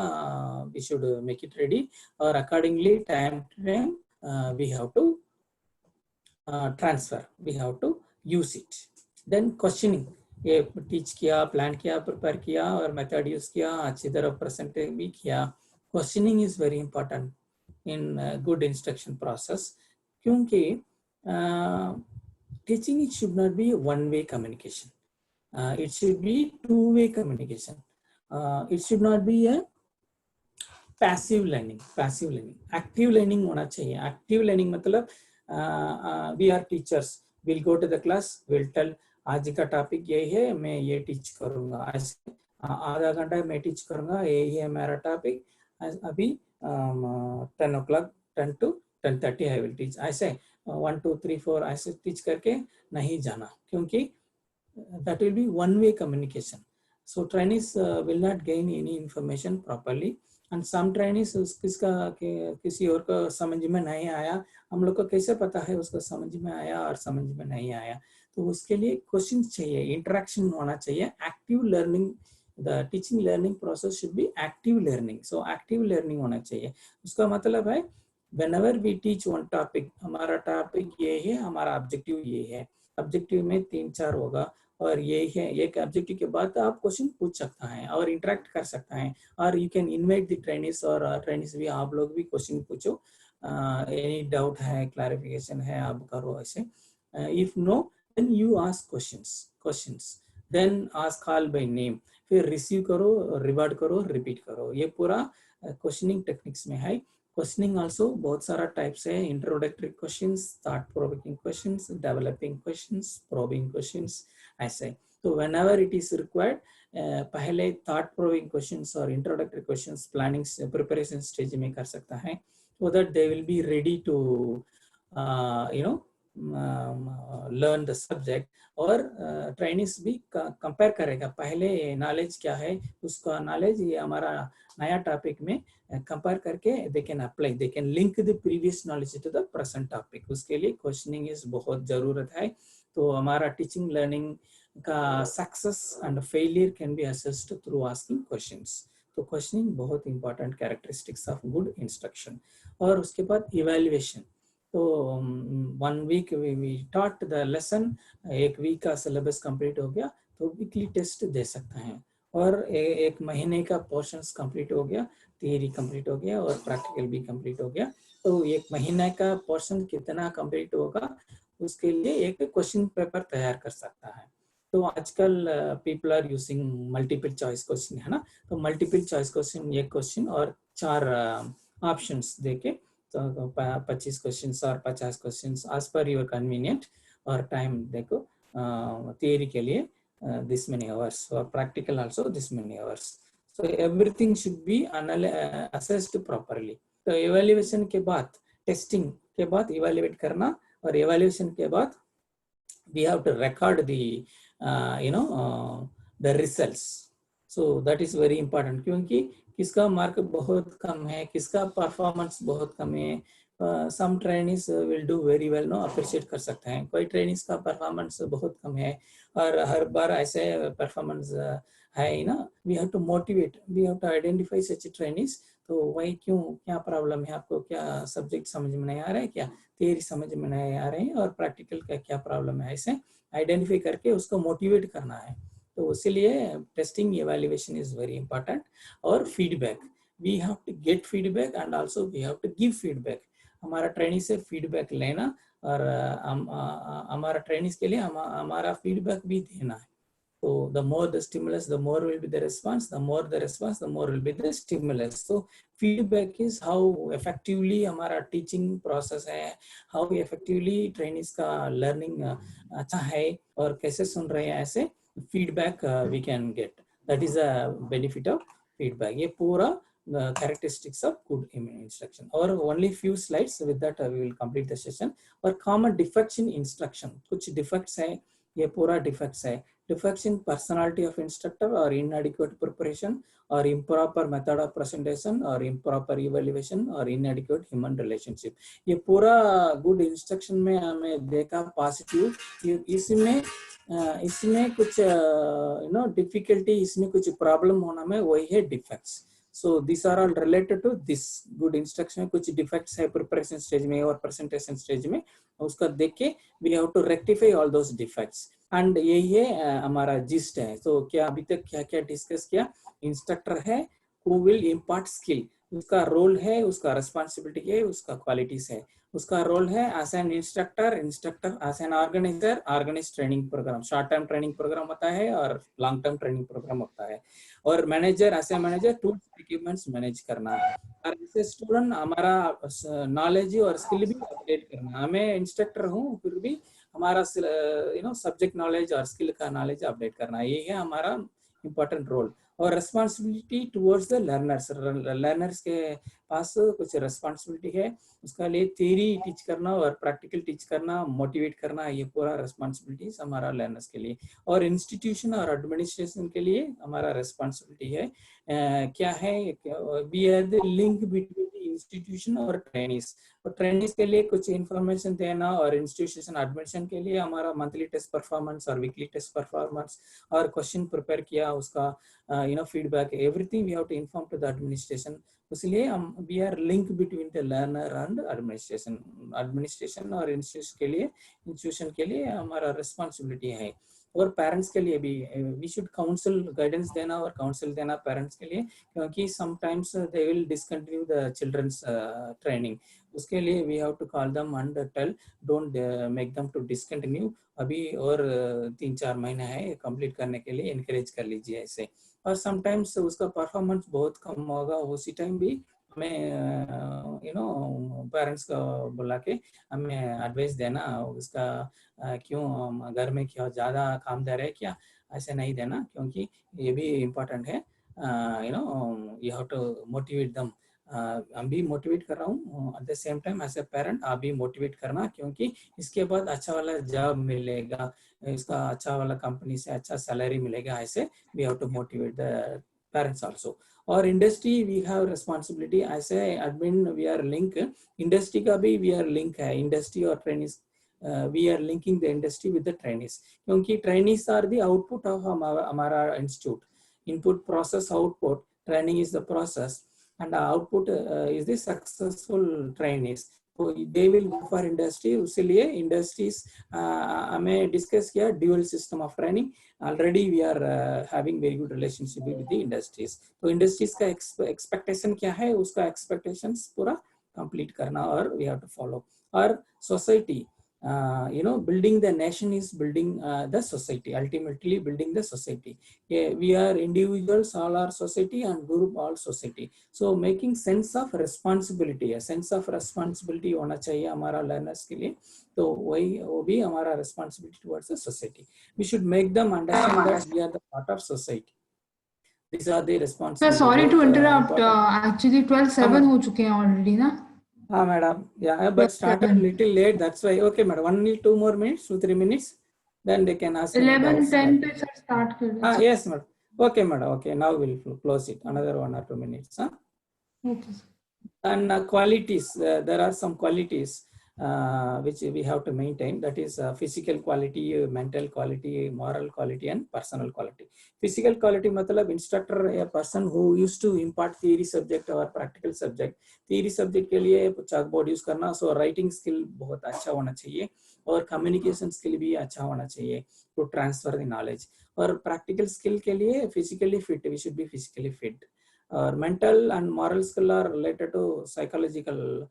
we should make it ready और accordingly time we have to transfer, we have to use it. Then questioning, ये टीच किया, प्लान किया, प्रिपेयर किया और मेथड यूज किया, अच्छी तरह प्रेजेंट भी किया। Questioning is very important in good instruction process, क्योंकि teaching it should not be one-way communication. It should be two-way communication. It should not be a passive learning. Active learning होना चाहिए। Active learning मतलब we are teachers, we'll go to the class, we'll tell आज का topic यही है, मैं ये teach करूँगा, ऐसे आधा घंटा मैं टीच करूँगा, यही है मेरा टॉपिक, अभी 10 o'clock 10 to 10:30 I will teach, ऐसे 1 2 3 4 ऐसे टीच करके नहीं जाना, क्योंकि that will be one way communication. So trainees will not gain any information properly, and some trainees किसका किसी और को समझ में नहीं आया, हम लोग को कैसे पता है उसको समझ में आया और समझ में नहीं आया। तो उसके लिए क्वेश्चन चाहिए, इंटरेक्शन होना चाहिए, active learning. The teaching learning process should be active learning. So active learning होना चाहिए। उसका मतलब है whenever we teach one topic, हमारा टॉपिक ये है, हमारा ऑब्जेक्टिव ये है, ऑब्जेक्टिव में 3-4 होगा और ये है, एक ऑब्जेक्टिव के बाद आप क्वेश्चन पूछ सकता है और इंटरेक्ट कर सकता है, और you can invite the trainees, और ट्रेनिस भी आप लोग भी क्वेश्चन पूछो, एनी डाउट है, क्लैरिफिकेशन है, आप करो ऐसे। If no then you ask questions, then ask call by name, फिर रिसीव करो, रिवार्ड करो, रिपीट करो। ये पूरा क्वेश्चनिंग टेक्निक्स में है। क्वेश्चनिंग आल्सो बहुत सारा टाइप्स है, introductory questions, thought provoking questions, developing questions, probing questions, ऐसे। तो व्हेनेवर इट इज रिक्वायर्ड, पहले थॉट प्रोविंग क्वेश्चंस और introductory questions planning preparation stage में कर सकता है, so that they will be ready to learn the subject। और trainings भी कंपेयर करेगा, पहले नॉलेज क्या है, उसका नॉलेज ये हमारा नया टॉपिक में कंपेयर करके they can apply, they can link the previous knowledge to the present topic. उसके लिए क्वेश्चनिंग इज बहुत जरूरत है। तो हमारा टीचिंग लर्निंग का success and failure can be assessed through asking questions. तो क्वेश्चनिंग बहुत important characteristics of good instruction. और उसके बाद इवैल्यूएशन। तो 1 week we taught the lesson, एक वीक का सिलेबस कंप्लीट हो गया तो वीकली टेस्ट दे सकते हैं, और एक महीने का पोर्शंस कंप्लीट हो गया, थियरी कंप्लीट हो गया और प्रैक्टिकल भी कंप्लीट हो गया। तो एक महीने का पोर्शन कितना कंप्लीट होगा, उसके लिए एक क्वेश्चन पेपर तैयार कर सकता है। तो आजकल people are using multiple choice question, है ना। तो मल्टीपल चॉइस क्वेश्चन, एक क्वेश्चन और 4 ऑप्शंस देके, तो 25 क्वेश्चन और 50 question as per your convenient, और टाइम देखो, थियरी के लिए this many hours, or practical also this many hours. So everything should be assessed properly. तो evaluation के बाद, testing के बाद evaluate करना, और evaluation के बाद we have to record the the results. So that is very important, क्योंकि किसका मार्क बहुत कम है, किसका परफॉर्मेंस बहुत कम है। Some trainings will do very well, no appreciate कर सकते हैं, कोई ट्रेनिंग्स का परफॉर्मेंस बहुत कम है और हर बार ऐसे परफॉर्मेंस है ना। We have to motivate, we have to identify such trainings. तो वही क्यों, क्या प्रॉब्लम है आपको, क्या सब्जेक्ट समझ में नहीं आ रहा है, क्या थियरी समझ में नहीं आ रही है, और प्रैक्टिकल का क्या प्रॉब्लम है, ऐसे आइडेंटिफाई करके उसको मोटिवेट करना है। तो इसीलिए testing evaluation is very important. और feedback, we have to get feedback and also we have to give feedback. हमारा ट्रेनिंग से फीडबैक लेना और हमारा ट्रेनिंग के लिए हमारा फीडबैक भी देना है। So the more the stimulus, the more will be the response. The more the response, the more will be the stimulus. So feedback is how effectively हमारा teaching process है, how effectively trainees का learning अच्छा है और कैसे सुन रहे हैं, ऐसे feedback we can get. That is a benefit of feedback. ये पूरा characteristics of good instruction. Or only few slides, with that we will complete the session. और common defects in instruction, कुछ defects है, ये पूरा defects है. Defects in personality of instructor or inadequate preparation or improper method of presentation or improper evaluation or inadequate human relationship. ये पूरा good instruction में हमें देखा positive, इसमें कुछ difficulty, इसमें कुछ problem होना में वही है defects. So these are all related to this good instruction. कुछ defects है preparation stage में और presentation stage में, उसका देख के we have to rectify all those defects. And यही है हमारा gist है. So क्या अभी तक क्या क्या discuss किया? Instructor है who will impart skill. उसका role है, उसका responsibility है, उसका qualities है. उसका role है as an instructor as an organizer, organize training program. Short term training program होता है और long term training program होता है. और मैनेजर ऐसे मैनेजर टूल्स इक्विपमेंट्स मैनेज करना है. और ऐसे स्टूडेंट हमारा नॉलेज और स्किल भी अपडेट करना. हमें इंस्ट्रक्टर हूँ फिर भी हमारा सब्जेक्ट नॉलेज और स्किल का नॉलेज अपडेट करना, ये है हमारा इम्पोर्टेंट रोल. और रेस्पॉन्सिबिलिटी टुवर्ड्स द लर्नर्स के पास कुछ रेस्पॉन्सिबिलिटी है, उसका लिए थ्योरी टीच करना और प्रैक्टिकल टीच करना, मोटिवेट करना, ये पूरा रेस्पॉन्सिबिलिटीज हमारा लर्नर्स के लिए. और इंस्टीट्यूशन और एडमिनिस्ट्रेशन के लिए हमारा रेस्पॉन्सिबिलिटी है. क्या है, we are the link between institution और ट्रेनिंग्स. और ट्रेनिंग्स के लिए कुछ इन्फॉर्मेशन देना और इंस्टीट्यूशन एडमिशन के लिए हमारा मंथली टेस्ट परफॉर्मेंस और वीकली टेस्ट परफॉर्मेंस और क्वेश्चन प्रिपेयर किया, उसका feedback, everything we have to inform to the administration. इसलिए हम we are link between the learner and administration और institution के लिए हमारा responsibility है. और पेरेंट्स के लिए भी वी शुड काउंसिल गाइडेंस देना और काउंसिल देना पेरेंट्स के लिए, क्योंकि sometimes they will discontinue the childrens training. उसके लिए we have to call them and tell don't make them to discontinue. अभी और 3-4 महीने है कंप्लीट करने के लिए, इनकरेज कर लीजिए ऐसे. और समटाइम्स उसका परफॉर्मेंस बहुत कम होगा, उसी टाइम भी हमें पेरेंट्स को बुला के हमें एडवाइस देना, उसका क्यों घर में क्यों ज़्यादा काम दे रहे क्या, ऐसे नहीं देना, क्योंकि ये भी इम्पोर्टेंट है. यू हैव टू मोटिवेट दम. हम भी मोटिवेट कर रहा हूँ at the same time as a parent, आप भी मोटिवेट करना, क्योंकि इसके बाद अच्छा वाला जॉब मिलेगा, इसका अच्छा वाला कंपनी से अच्छा सैलरी मिलेगा, ऐसे we have to motivate the parents also. और इंडस्ट्री वी हैव रिस्पॉन्सिबिलिटी, ऐसे admin we are link, industry का भी वी आर लिंक है. इंडस्ट्री और trainings we are linking the industry with the trainees, क्योंकि trainees are the output of हमारा institute. Input, process, output. Training is the process and the output is the successful trainees. So they will go for industry. उसलिए industries हमें discuss किया dual system of training. Already we are having very good relationship with the industries. तो industries का expectation क्या है, उसका expectations पूरा complete करना और we have to follow. और society, building the nation is building the society, ultimately building the society. We are individuals, all our society, and group all society. So making sense of responsibility, a sense of responsibility होना चाहिए हमारा learners के लिए, तो वो भी हमारा responsibility towards the society. We should make them understand that we are the part of society. These are the responsibilities. Sorry to interrupt, actually 12:07 हो चुके हैं already ना. Madam, yeah, but started a little late, that's why. Okay, madam, 2 more minutes, 2-3 minutes, then they can ask. 11:10 पे sir start कर दें. Yes, madam. Okay, madam. Okay, now we'll close it. Another 1 or 2 minutes. Okay. And qualities, there are some qualities which we have to maintain. That is physical quality, mental quality, moral quality, and personal quality. Physical quality मतलब instructor, a person who used to impart theory subject or practical subject. theory subject के लिए chalkboard use करना, so writing skill बहुत अच्छा होना चाहिए और communication skill भी अच्छा होना चाहिए to transfer the knowledge. और practical skill के लिए physically fit, we should be physically fit. Or mental and moral skill are related to psychological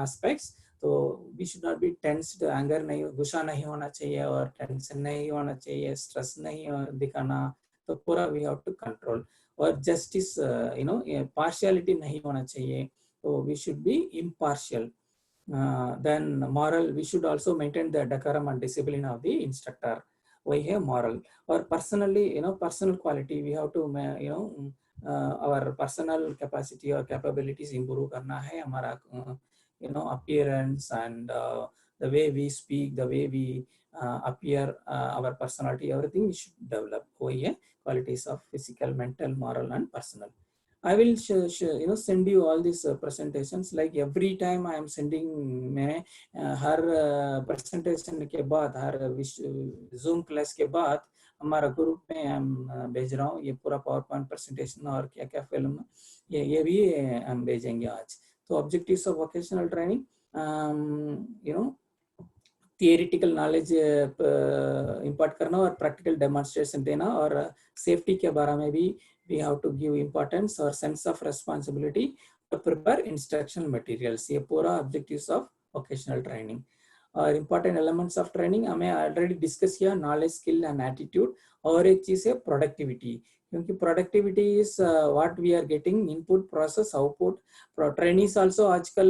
aspects. तो we should not be tensed, anger नहीं, गुस्सा नहीं होना चाहिए और टेंशन नहीं होना चाहिए, स्ट्रेस नहीं दिखाना, तो पूरा वी हैव टू कंट्रोल। और जस्टिस पार्शियलिटी नहीं होना चाहिए, तो we should be impartial. Then moral, we should also maintain the decorum and discipline of the instructor. We have moral or personally, personal quality, we have to our personal capacity or capabilities improve करना है हमारा, appearance and the way we speak, the way we appear, our personality, everything we should develop. वही है qualities of physical, mental, moral and personal. I will send you all these presentations, like every time I am sending मैं हर presentation के बाद, हर Zoom class के बाद हमारा group में हम भेज रहा हूँ ये पूरा PowerPoint presentation और क्या क्या फिल्म, ये भी हम भेजेंगे आज। तो objectives of vocational training, theoretical knowledge impart करना और प्रैक्टिकल डेमोन्स्ट्रेशन देना, और सेफ्टी के बारे में भी we have to give importance और sense of responsibility to prepare instructional materials। ये पूरा objectives of vocational training। और important elements of training हमें already discuss किया, knowledge, skill and attitude। और एक चीज़ है productivity, क्योंकि productivity is what we are getting input, process, output। trainees also आजकल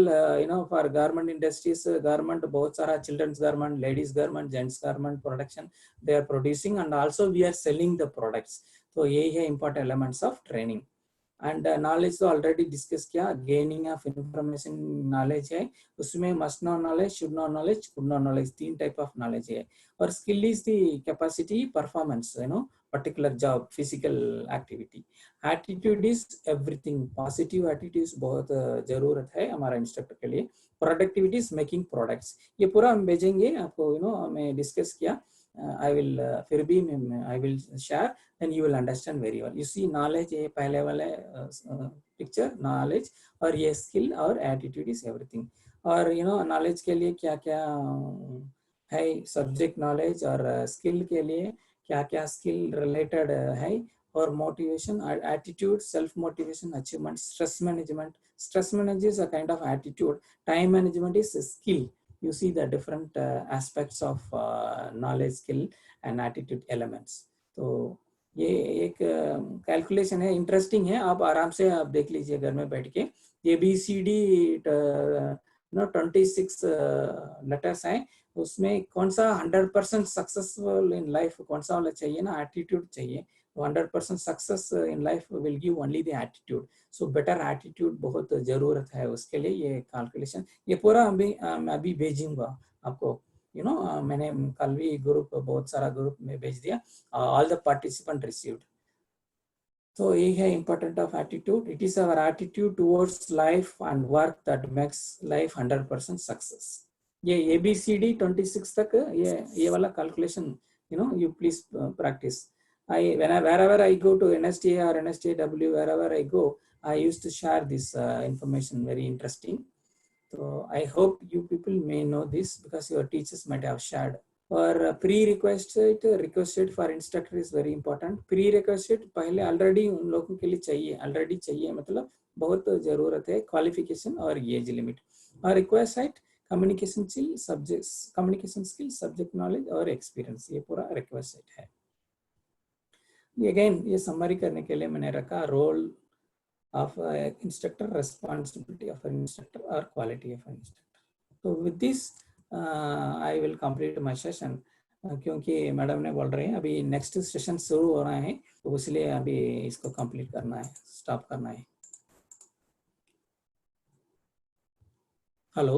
for garment industries, garment बहुत सारा children's garment, ladies garment, gents garment production they are producing, and also we are selling the products। तो यही है important elements of training। and knowledge तो already discuss किया, gaining of information knowledge है, उसमें must know knowledge, should know knowledge, could know knowledge, तीन type of knowledge है। और skill is the capacity, performance, particular job, physical activity। attitude is everything, positive attitudes बहुत जरूरत है हमारा इंस्ट्रक्टर के लिए। productivity is making products। ये पूरा हम भेजेंगे आपको, हमें डिस्कस किया। I will फिर भी I will share, then you will understand very well। you see knowledge ये पहले वाले picture knowledge, और ये skill और attitude is everything। और knowledge के लिए क्या क्या है, subject knowledge, और skill के लिए क्या क्या skill related है, और motivation, attitude, self motivation, achievement, stress management। stress management is a kind of attitude, time management is a skill। you see the different aspects of knowledge, skill and attitude elements। तो ये एक calculation है, interesting है, आप आराम से आप देख लीजिए घर में बैठ के। ये ABCD 26 लेटर्स हैं, उसमें कौन सा 100% सक्सेसफुल इन लाइफ कौन सा वाला चाहिए ना, एटीट्यूड चाहिए। 100% success in life will give only the attitude. So better attitude बहुत जरूरत है उसके लिए। ये कैलकुलेशन ये पूरा अभी भेजूंगा आपको। मैंने कल भी ग्रुप बहुत सारा ग्रुप में भेज दिया, ऑल द पार्टिसिपेंट रिसीव्ड। तो ये है important of attitude. It is our attitude towards life and work that makes life 100% success. ये ABCD 26 तक ये वाला calculation you please practice। wherever I go to NSTA or NSTW, wherever I go, I used to share this information, very interesting। So I hope you people may know this because your teachers might have shared। और requested for instructor is very important। prerequisite पहले already उन लोगों के लिए चाहिए मतलब बहुत जरूरत है, qualification और age limit। और requisite communication skill, subject knowledge और experience, ये पूरा requisite है। अगेन ये समरी करने के लिए मैंने रखा role of instructor, responsibility of instructor और क्वालिटी ऑफ इंस्ट्रक्टर। तो with this I will complete my session, क्योंकि मैडम ने बोल रहे हैं अभी नेक्स्ट सेशन शुरू हो रहा है, तो इसलिए अभी इसको कंप्लीट करना है, स्टॉप करना है। हेलो।